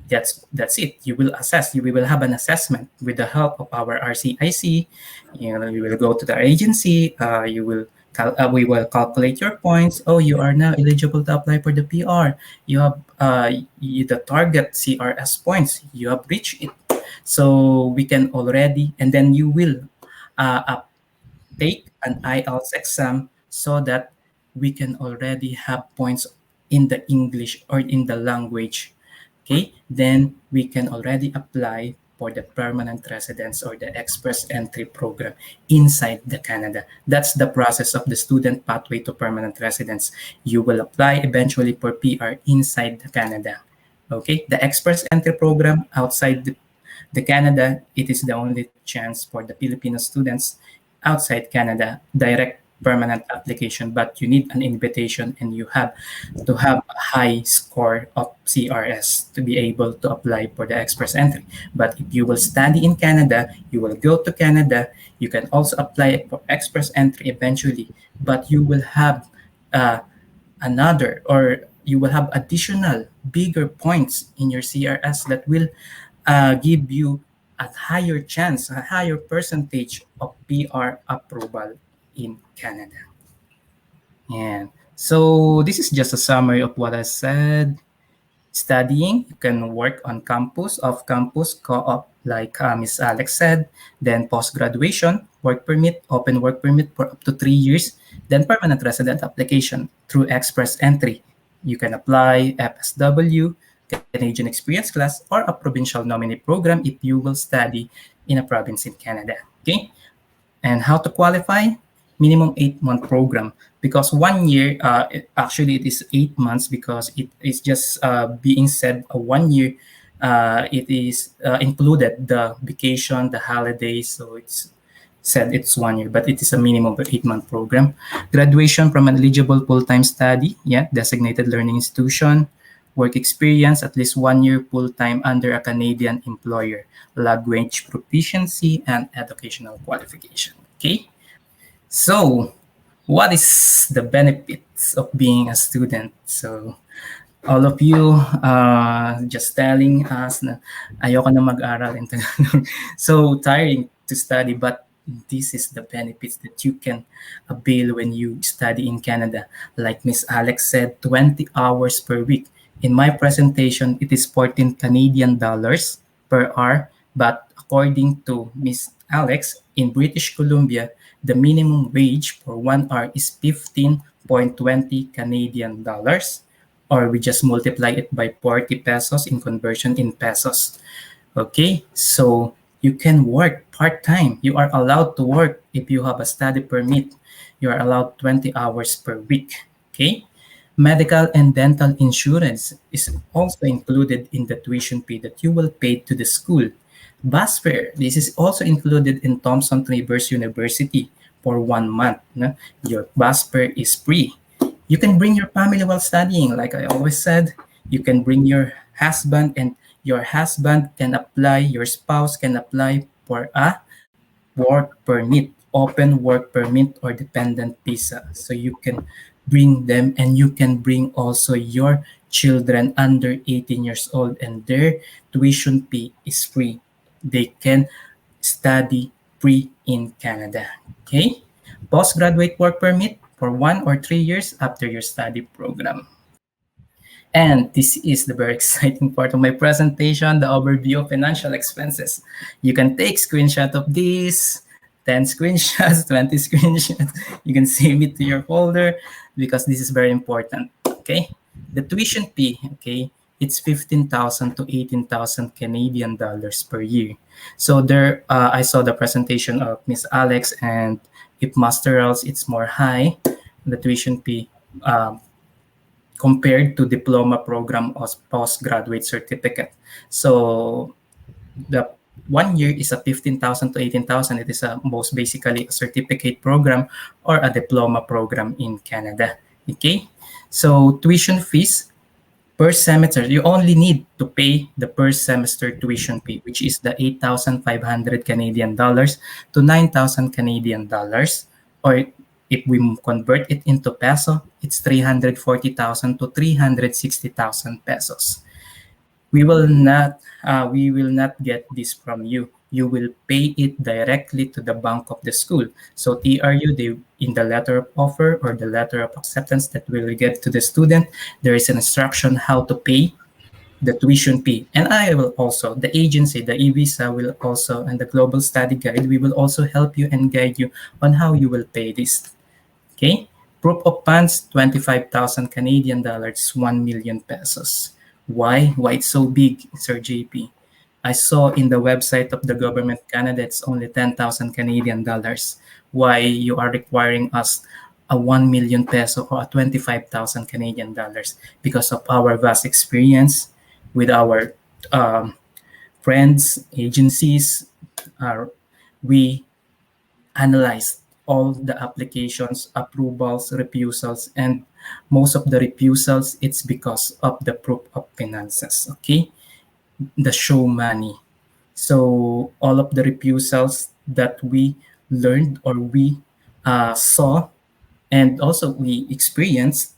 that's it. You will assess. We will have an assessment with the help of our RCIC. You will go to the agency. We will calculate your points. Oh, you are now eligible to apply for the PR. You have the target CRS points. You have reached it. So we can already, and then you will take an IELTS exam so that we can already have points in the English or in the language. Okay, then we can already apply for the permanent residence or the express entry program inside the Canada. That's the process of the student pathway to permanent residence. You will apply eventually for PR inside the Canada. Okay, the express entry program outside the Canada, it is the only chance for the Filipino students outside Canada, direct permanent application, but you need an invitation and you have to have a high score of CRS to be able to apply for the express entry. But if you will study in Canada, you will go to Canada, you can also apply for express entry eventually, but you will have uh, another, or you will have additional bigger points in your CRS that will give you a higher chance, a higher percentage of PR approval in Canada. And so this is just a summary of what I said. Studying, you can work on campus, off campus, co-op, like Ms. Alex said. Then post-graduation, work permit, open work permit for up to 3 years. Then permanent resident application through express entry. You can apply FSW, Canadian Experience Class, or a provincial nominee program if you will study in a province in Canada. Okay? And how to qualify? Minimum 8-month program, because 1 year, actually it is 8 months because it is just being said 1 year. It is included the vacation, the holidays, so it's said it's 1 year, but it is a minimum of 8-month program. Graduation from an eligible full-time study, designated learning institution. Work experience, at least 1 year full-time under a Canadian employer. Language proficiency and educational qualification. Okay? So, what is the benefits of being a student? So, all of you just telling us na ayoko na mag-aral. So tiring to study, but this is the benefits that you can avail when you study in Canada. Like Miss Alex said, 20 hours per week. In my presentation, it is 14 Canadian dollars per hour, but according to Miss Alex, in British Columbia, the minimum wage for 1 hour is 15.20 Canadian dollars, or we just multiply it by 40 pesos in conversion in pesos. Okay, so you can work part-time. You are allowed to work if you have a study permit. You are allowed 20 hours per week. Okay, medical and dental insurance is also included in the tuition fee that you will pay to the school. Bus fare, this is also included in Thompson Traverse University for 1 month. No? Your bus fare is free. You can bring your family while studying. Like I always said, you can bring your husband, and your husband can apply, your spouse can apply for a work permit, open work permit, or dependent visa. So you can bring them, and you can bring also your children under 18 years old, and their tuition fee is free. They can study free in Canada. Okay? Postgraduate work permit for 1 or 3 years after your study program. And this is the very exciting part of my presentation, the overview of financial expenses. You can take screenshot of this, 10 screenshots, 20 screenshots. You can save it to your folder because this is very important, okay? The tuition fee, okay, it's 15,000 to 18,000 Canadian dollars per year. So there, I saw the presentation of Miss Alex, and if masterals, it's more high, the tuition fee, compared to diploma program or postgraduate certificate. So the 1 year is a 15,000 to 18,000. It is a most basically a certificate program or a diploma program in Canada. Okay, so tuition fees per semester, you only need to pay the per semester tuition fee, which is the 8,500 Canadian dollars to 9,000 Canadian dollars, or if we convert it into peso, it's 340,000 to 360,000 pesos. We will not get this from you. You will pay it directly to the bank of the school. So TRU, in the letter of offer or the letter of acceptance that will get to the student, there is an instruction how to pay the tuition fee. And I will also, the agency, the e-visa will also, and the global study guide, we will also help you and guide you on how you will pay this. Okay, proof of funds, 25,000 Canadian dollars, 1 million pesos. Why? Why it's so big, Sir JP? I saw in the website of the government Canada, it's only 10,000 Canadian dollars. Why you are requiring us a 1 million peso or a 25,000 Canadian dollars? Because of our vast experience with our friends, agencies, we analyzed all the applications, approvals, refusals, and most of the refusals, it's because of the proof of finances, okay? The show money. So all of the refusals that we learned or we saw and also we experienced,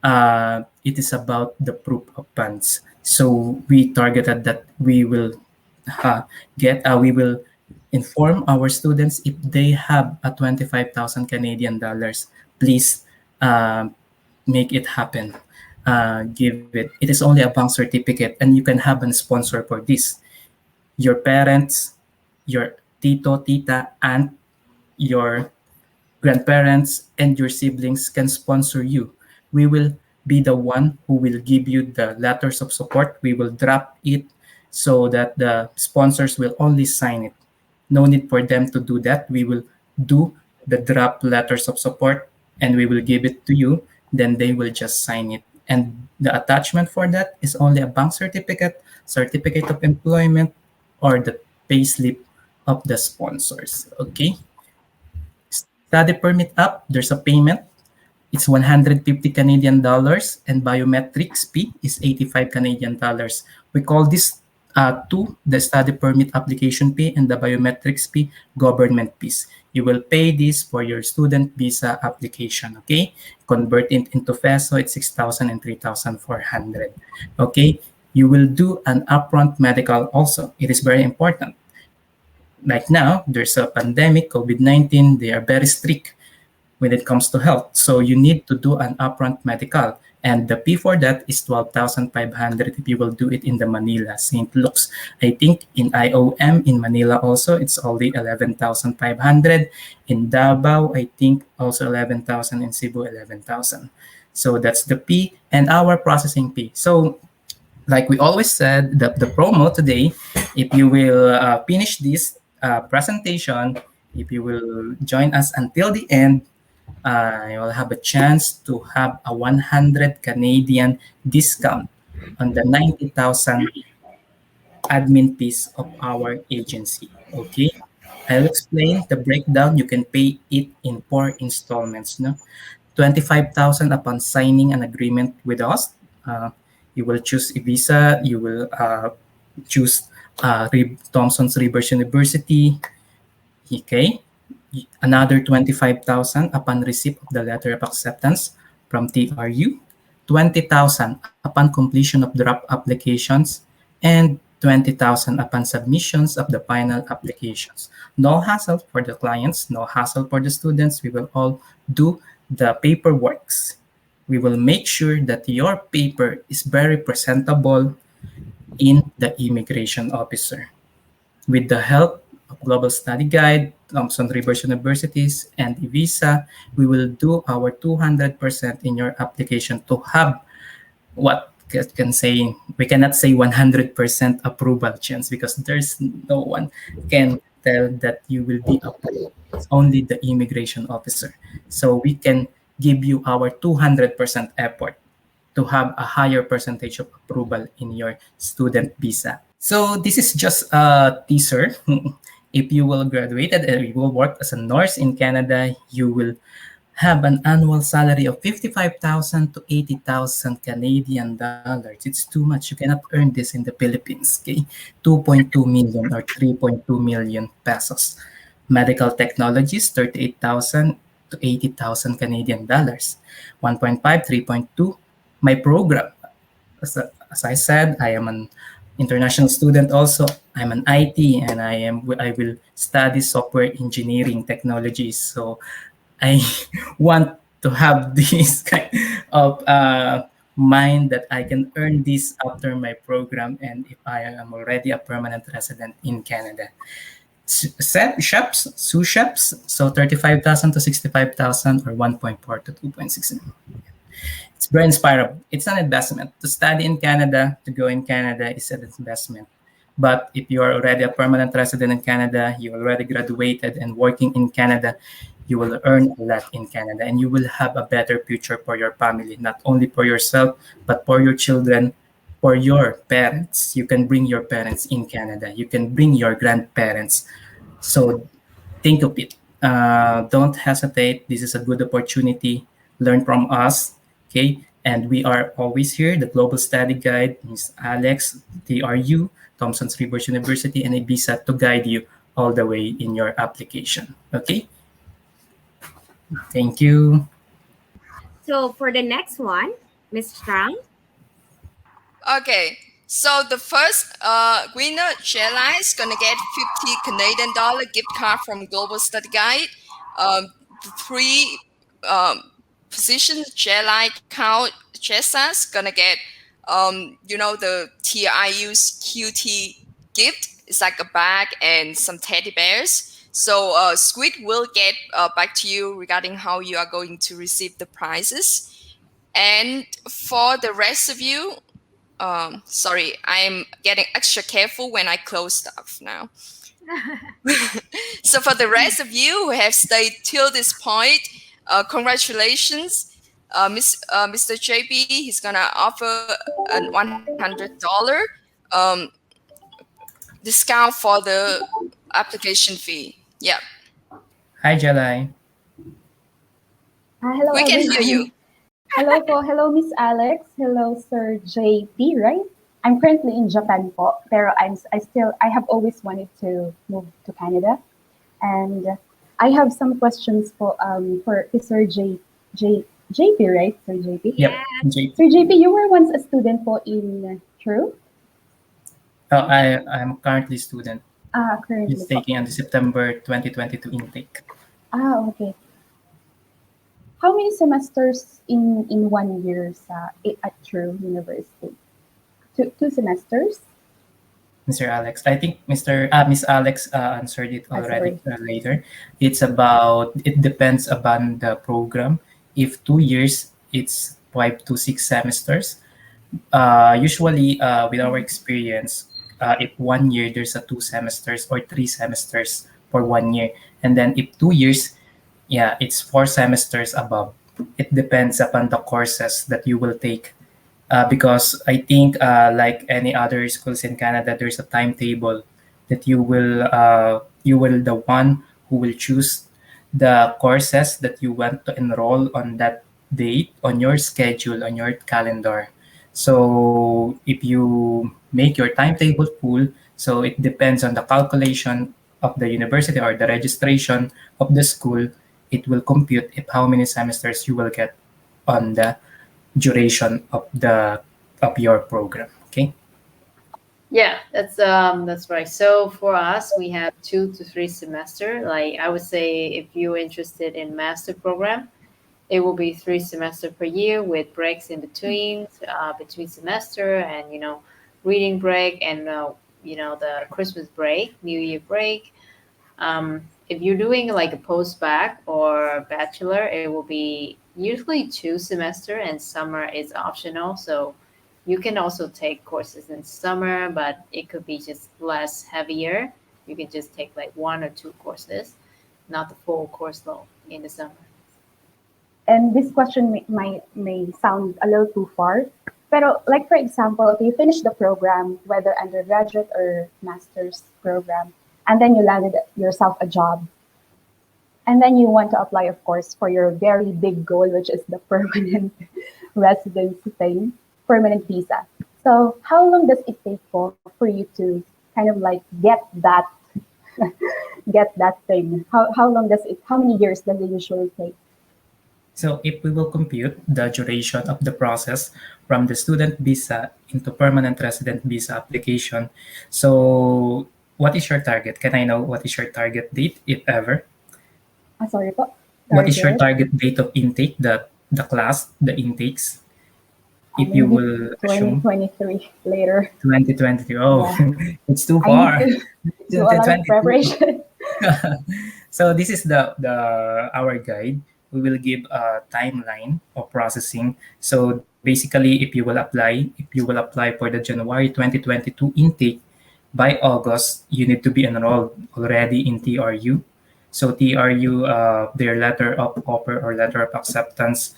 it is about the proof of funds. So we targeted that we will inform our students if they have a 25,000 Canadian dollars, please make it happen. Give it. It is only a bank certificate, and you can have a sponsor for this. Your parents, your tito, tita, aunt, your grandparents, and your siblings can sponsor you. We will be the one who will give you the letters of support. We will draft it so that the sponsors will only sign it. No need for them to do that. We will do the draft letters of support and we will give it to you. Then they will just sign it. And the attachment for that is only a bank certificate, certificate of employment, or the payslip of the sponsors. Okay. Study permit up, there's a payment. It's 150 Canadian dollars and biometrics fee is 85 Canadian dollars. We call this two, the study permit application fee and the biometrics fee, government fees. You will pay this for your student visa application, okay? Convert it into peso, it's 6,000 and 3,400, okay? You will do an upfront medical also. It is very important. Like now, there's a pandemic, COVID-19, they are very strict when it comes to health. So you need to do an upfront medical. And the fee for that is 12,500 if you will do it in the Manila, St. Luke's. I think in IOM in Manila also, it's only 11,500. In Davao, I think also 11,000. In Cebu, 11,000. So that's the fee and our processing fee. So like we always said, the promo today, if you will finish this presentation, if you will join us until the end, you will have a chance to have a 100 Canadian discount on the 90,000 admin fees of our agency. Okay, I'll explain the breakdown. You can pay it in 4 installments. No, 25,000 upon signing an agreement with us. You will choose a visa. You will choose Thompson's Rivers University. Okay, another 25,000 upon receipt of the letter of acceptance from TRU, 20,000 upon completion of draft applications, and 20,000 upon submissions of the final applications. No hassle for the clients, no hassle for the students. We will all do the paperworks. We will make sure that your paper is very presentable in the immigration officer. With the help of Global Study Guide, Thompson Rivers Universities, and e-visa, we will do our 200% in your application to have what can say, we cannot say 100% approval chance because there's no one can tell that you will be approved. It's only the immigration officer. So we can give you our 200% effort to have a higher percentage of approval in your student visa. So this is just a teaser. If you will graduate and you will work as a nurse in Canada, you will have an annual salary of 55,000 to 80,000 Canadian dollars. It's too much. You cannot earn this in the Philippines. Okay, 2.2 million or 3.2 million pesos. Medical technologies, 38,000 to 80,000 Canadian dollars. 1.5, 3.2. My program, as I said, I am an international student also. I'm an IT and I will study software engineering technologies. So I want to have this kind of mind that I can earn this after my program and if I am already a permanent resident in Canada. Sous chefs, so 35,000 to 65,000 or 1.4 to 2.6. It's very inspiring. It's an investment. To study in Canada, to go in Canada is an investment. But if you are already a permanent resident in Canada, you already graduated and working in Canada, you will earn a lot in Canada and you will have a better future for your family, not only for yourself, but for your children, for your parents. You can bring your parents in Canada. You can bring your grandparents. So think of it don't hesitate. This is a good opportunity. Learn from us, okay? And we are always here. The Global Study Guide, Ms. Alex, TRU, Thompson's Rivers University, and IBSA to guide you all the way in your application, okay? Thank you. So for the next one, Miss Strang. Okay, so the first winner, Jella, is gonna get 50 Canadian dollar gift card from Global Study Guide. The three positions, Jella, Count, Jessa's gonna get the TIU's QT gift. It's like a bag and some teddy bears. So Squid will get back to you regarding how you are going to receive the prizes. And for the rest of you, sorry, I'm getting extra careful when I close stuff now. So for the rest of you who have stayed till this point, congratulations. Mr. JB, he's gonna offer a $100 discount for the application fee. Yeah, Hi, Jelai. Hello, we can hear everyone. you. Hello po. Hello, Miss Alex. Hello, Sir JP, right? I'm currently in Japan po, pero I have always wanted to move to Canada. And I have some questions for Sir JP, right? Sir JP? Yep. Sir JP, you were once a student po in True? Oh, I'm currently a student. Currently He's po. taking on the September 2022 intake. Okay. How many semesters in 1 year at True University? Two semesters? Mr. Alex, I think Miss Alex answered it already sorry. later. It depends upon the program. If 2 years, it's 5 to 6 semesters. Usually, with our experience, if 1 year, there's a 2 semesters or 3 semesters for 1 year. And then if 2 years, yeah, it's 4 semesters above. It depends upon the courses that you will take. Because I think, like any other schools in Canada, there's a timetable that you will the one who will choose the courses that you want to enroll on that date on your schedule on your calendar. So if you make your timetable full, so it depends on the calculation of the university or the registration of the school. It will compute if how many semesters you will get on the duration of your program. Okay. Yeah, that's right. So for us, we have 2 to 3 semester. Like I would say, if you're interested in master program, it will be 3 semester per year with breaks in between semester, and reading break, and the Christmas break, New Year break. If you're doing like a postbac or bachelor, it will be usually 2 semester, and summer is optional. So you can also take courses in summer, but it could be just less heavier. You can just take like 1 or 2 courses, not the full course load in the summer. And this question may sound a little too far, pero like for example, if you finish the program, whether undergraduate or master's program, and then you landed yourself a job, and then you want to apply, of course, for your very big goal, which is the permanent residency thing, permanent visa. So how long does it take for you to kind of like get that thing? How many years does it usually take? So if we will compute the duration of the process from the student visa into permanent resident visa application, so what is your target? Can I know what is your target date, if ever? Sorry po. What is your target date of intake, the intakes? If you will assume 2023 later. 2023. Oh, Yeah. it's too I far. need to do a lot of preparation. So this is the our guide. We will give a timeline of processing. So basically, if you will apply for the January 2022 intake, by August, you need to be enrolled already in TRU. So TRU, their letter of offer or letter of acceptance,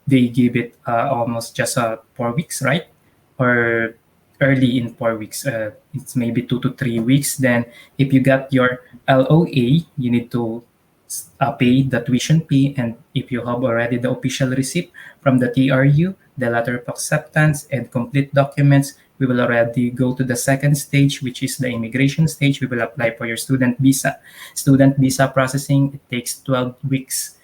they give it almost just 4 weeks, right? Or early in 4 weeks. It's maybe 2 to 3 weeks. Then if you got your LOA, you need to pay the tuition fee. And if you have already the official receipt from the TRU, the letter of acceptance, and complete documents, we will already go to the second stage, which is the immigration stage. We will apply for your student visa. Student visa processing, it takes 12 weeks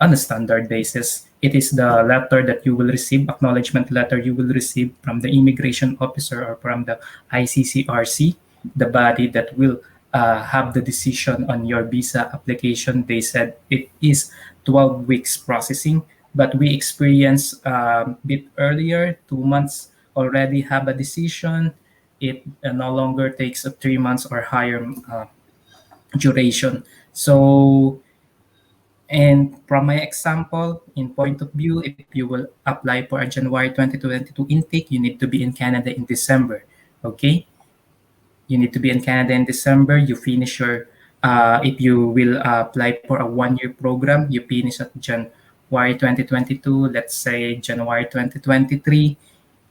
on a standard basis. It is the letter that you will receive, acknowledgement letter you will receive from the immigration officer or from the ICCRC, the body that will have the decision on your visa application. They said it is 12 weeks processing, but we experience a bit earlier, 2 months already have a decision. It no longer takes a 3 months or higher duration. So, and from my example, in point of view, if you will apply for a January 2022 intake, you need to be in Canada in December. Okay? You need to be in Canada in December. You finish your, if you will apply for a 1 year program, you finish at January 2022, let's say January 2023.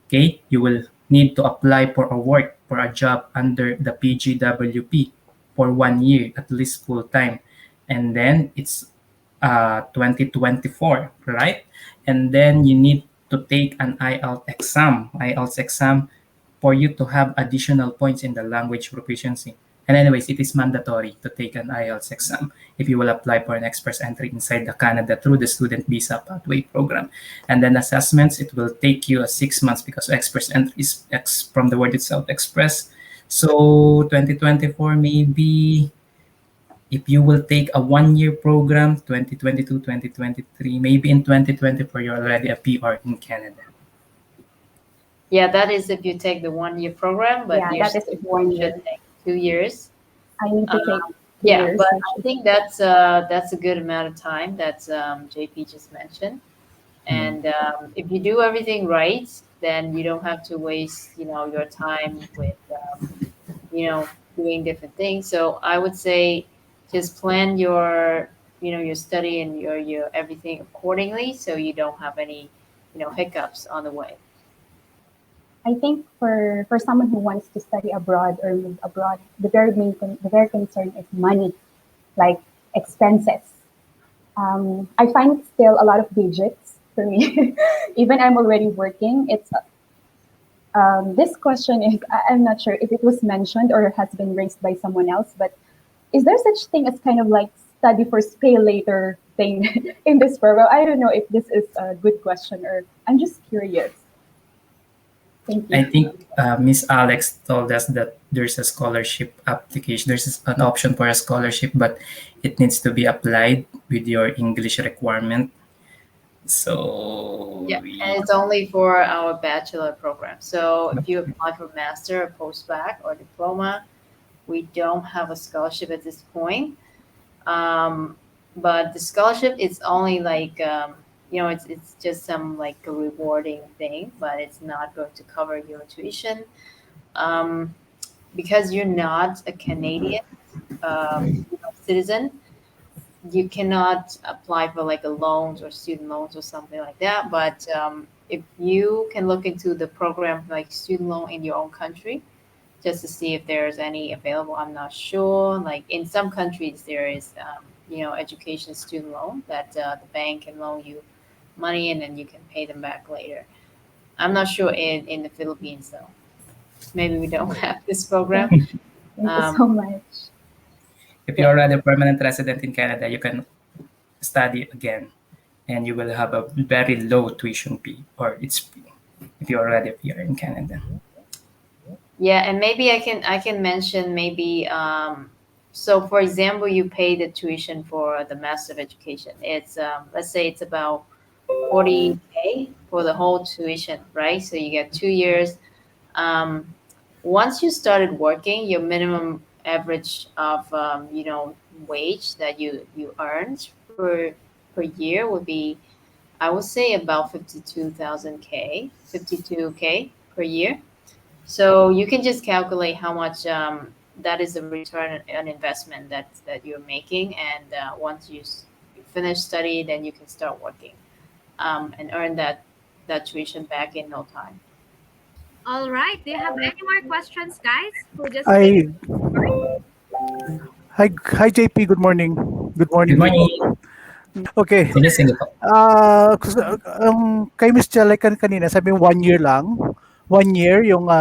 Okay? You will need to apply for a work, for a job under the PGWP for 1 year, at least full time. And then it's 2024, right? And then you need to take an IELTS exam for you to have additional points in the language proficiency. And anyways, it is mandatory to take an IELTS exam if you will apply for an express entry inside the Canada through the student visa pathway program. And then assessments, it will take you 6 months because express entry is from the word itself, express. So 2024 maybe if you will take a 1 year program, 2022, 2023, maybe in 2024, you're already a PR in Canada. Yeah, that is if you take the 1 year program, but Yeah, your that is student 1 year. should take 2 years. I need to take Yeah, 2 years. but I think that's a good amount of time that JP just mentioned. And if you do everything right, then you don't have to waste, your time with, doing different things. So I would say just plan your study and your everything accordingly, so you don't have any, hiccups on the way. I think for someone who wants to study abroad or move abroad, the very concern is money, like expenses. I find still a lot of digits for me. Even I'm already working. This question is, I'm not sure if it was mentioned or has been raised by someone else, but is there such thing as kind of like study for pay later thing in this program? I don't know if this is a good question, or I'm just curious. Thank I you. think Miss Alex told us that there's a scholarship application. There's an option for a scholarship, but it needs to be applied with your English requirement. So Yeah, and it's only for our bachelor program. So if you apply for master or postbac or diploma, we don't have a scholarship at this point. But the scholarship is only like it's just some like a rewarding thing, but it's not going to cover your tuition because you're not a Canadian citizen. You cannot apply for like a loans or student loans or something like that. But if you can look into the program like student loan in your own country, just to see if there's any available. I'm not sure. Like in some countries, there is education student loan that the bank can loan you money and then you can pay them back later. I'm not sure in the Philippines though. Maybe we don't have this program. Thank you so much. if you're already a permanent resident in Canada, you can study again, and you will have a very low tuition fee, or it's free if you're already here in Canada. Yeah, and maybe I can mention maybe so for example, you pay the tuition for the Master of Education. It's let's say it's about 40K for the whole tuition, right? So you get 2 years. Um, Once you started working, your minimum average of wage that you earned per year would be, I would say, about 52K per year. So you can just calculate how much that is a return on investment that you're making, and once you finish study, then you can start working and earn that tuition back in no time. All right. Do you have any more questions, guys? Who just came I on board? hi JP. Good morning. Good Good morning, morning. people. Okay. Sige, sige po. Kay Miss Chalay kanina, sabi mo 1 year lang. 1 year yung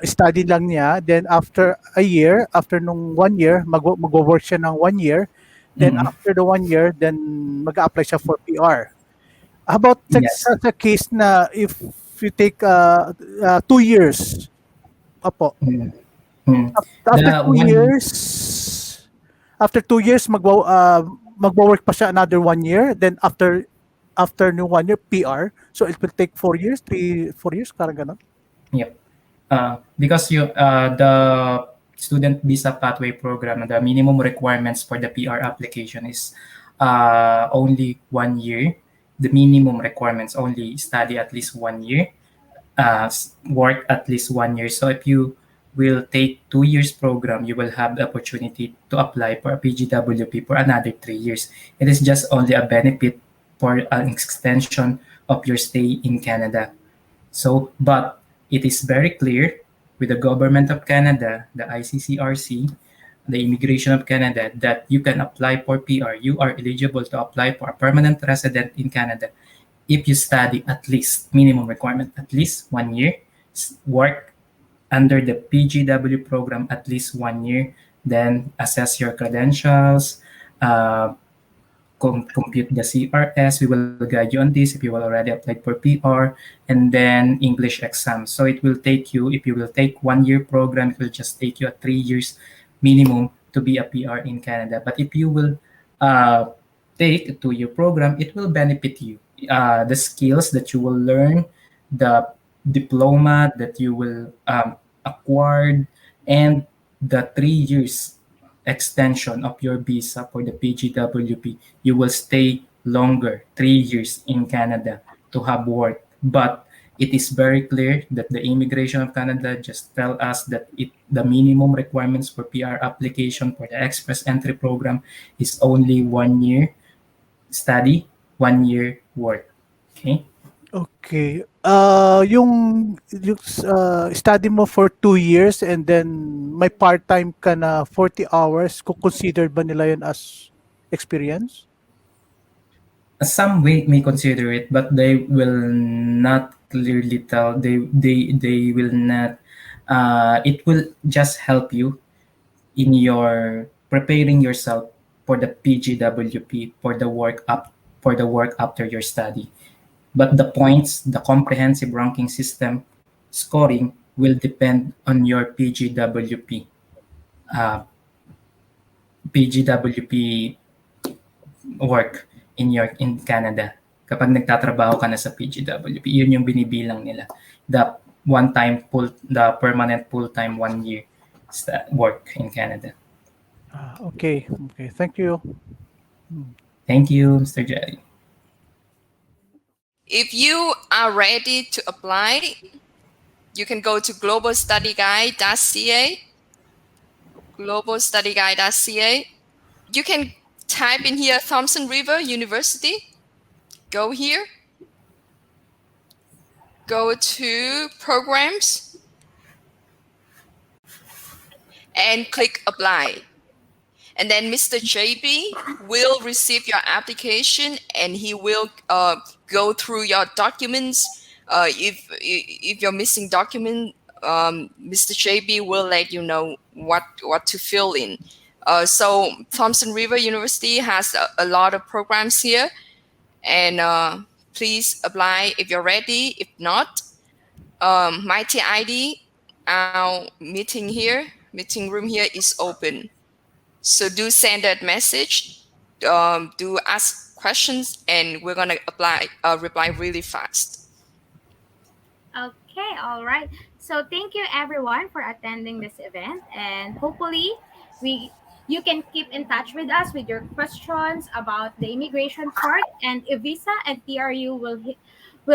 study lang niya. Then after a year, after nung 1 year, mag-work siya ng 1 year. Then Mm-mm. after the 1 year, then mag-apply siya for PR. How about Yes. sa case na if you take 2 years, apo, Mm. Mm. after The two one, years, magwo-work pa siya another 1 year. Then after new 1 year, PR. So it will take 4 years, 4 years, parang ganon. yep. Because the student visa pathway program, the minimum requirements for the PR application is only 1 year. The minimum requirements only study at least 1 year, work at least 1 year. So if you will take 2 years program, you will have the opportunity to apply for a PGWP for another 3 years. It is just only a benefit for an extension of your stay in Canada. So, but it is very clear with the government of Canada, the ICCRC, the Immigration of Canada, that you can apply for PR. You are eligible to apply for a permanent resident in Canada if you study at least, minimum requirement, at least 1 year, work under the PGW program at least 1 year, then assess your credentials, uh, compute the CRS. We will guide you on this if you will already applied for PR, and then English exam. So it will take you, if you will take 1 year program, it will just take you a 3 years minimum to be a PR in Canada. But if you will take a 2 year program, it will benefit you. The skills that you will learn, the diploma that you will acquire, and the 3 years extension of your visa for the PGWP, you will stay longer, 3 years in Canada to have work. But it is very clear that the Immigration of Canada just tell us that the minimum requirements for PR application for the Express Entry Program is only 1 year study, 1 year work. Okay? Okay. Yung study mo for 2 years and then may part-time ka na 40 hours, consider ba nila yun as experience? Some may consider it, but they will not clearly tell. They will not. It will just help you in your preparing yourself for the PGWP, for the work after your study. But the points, the comprehensive ranking system scoring will depend on your uh, PGWP work in Canada. Kapag nagtatrabaho ka na sa PGWP, yun yung binibilang nila. The the permanent full-time 1 year work in Canada. Okay. Thank you. Thank you, Mr. Jerry. If you are ready to apply, you can go to globalstudyguide.ca. Globalstudyguide.ca. You can type in here Thompson River University. Go here. Go to programs and click apply. And then Mr. JB will receive your application and he will go through your documents. If you're missing document, Mr. JB will let you know what to fill in. So Thompson River University has a lot of programs here, and please apply if you're ready. If not, my TID, our meeting room here is open. So do send that message, do ask questions, and we're gonna reply really fast. Okay, all right. So thank you everyone for attending this event, and hopefully you can keep in touch with us with your questions about the immigration part, and Visa and TRU will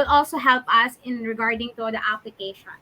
also help us in regarding to the application.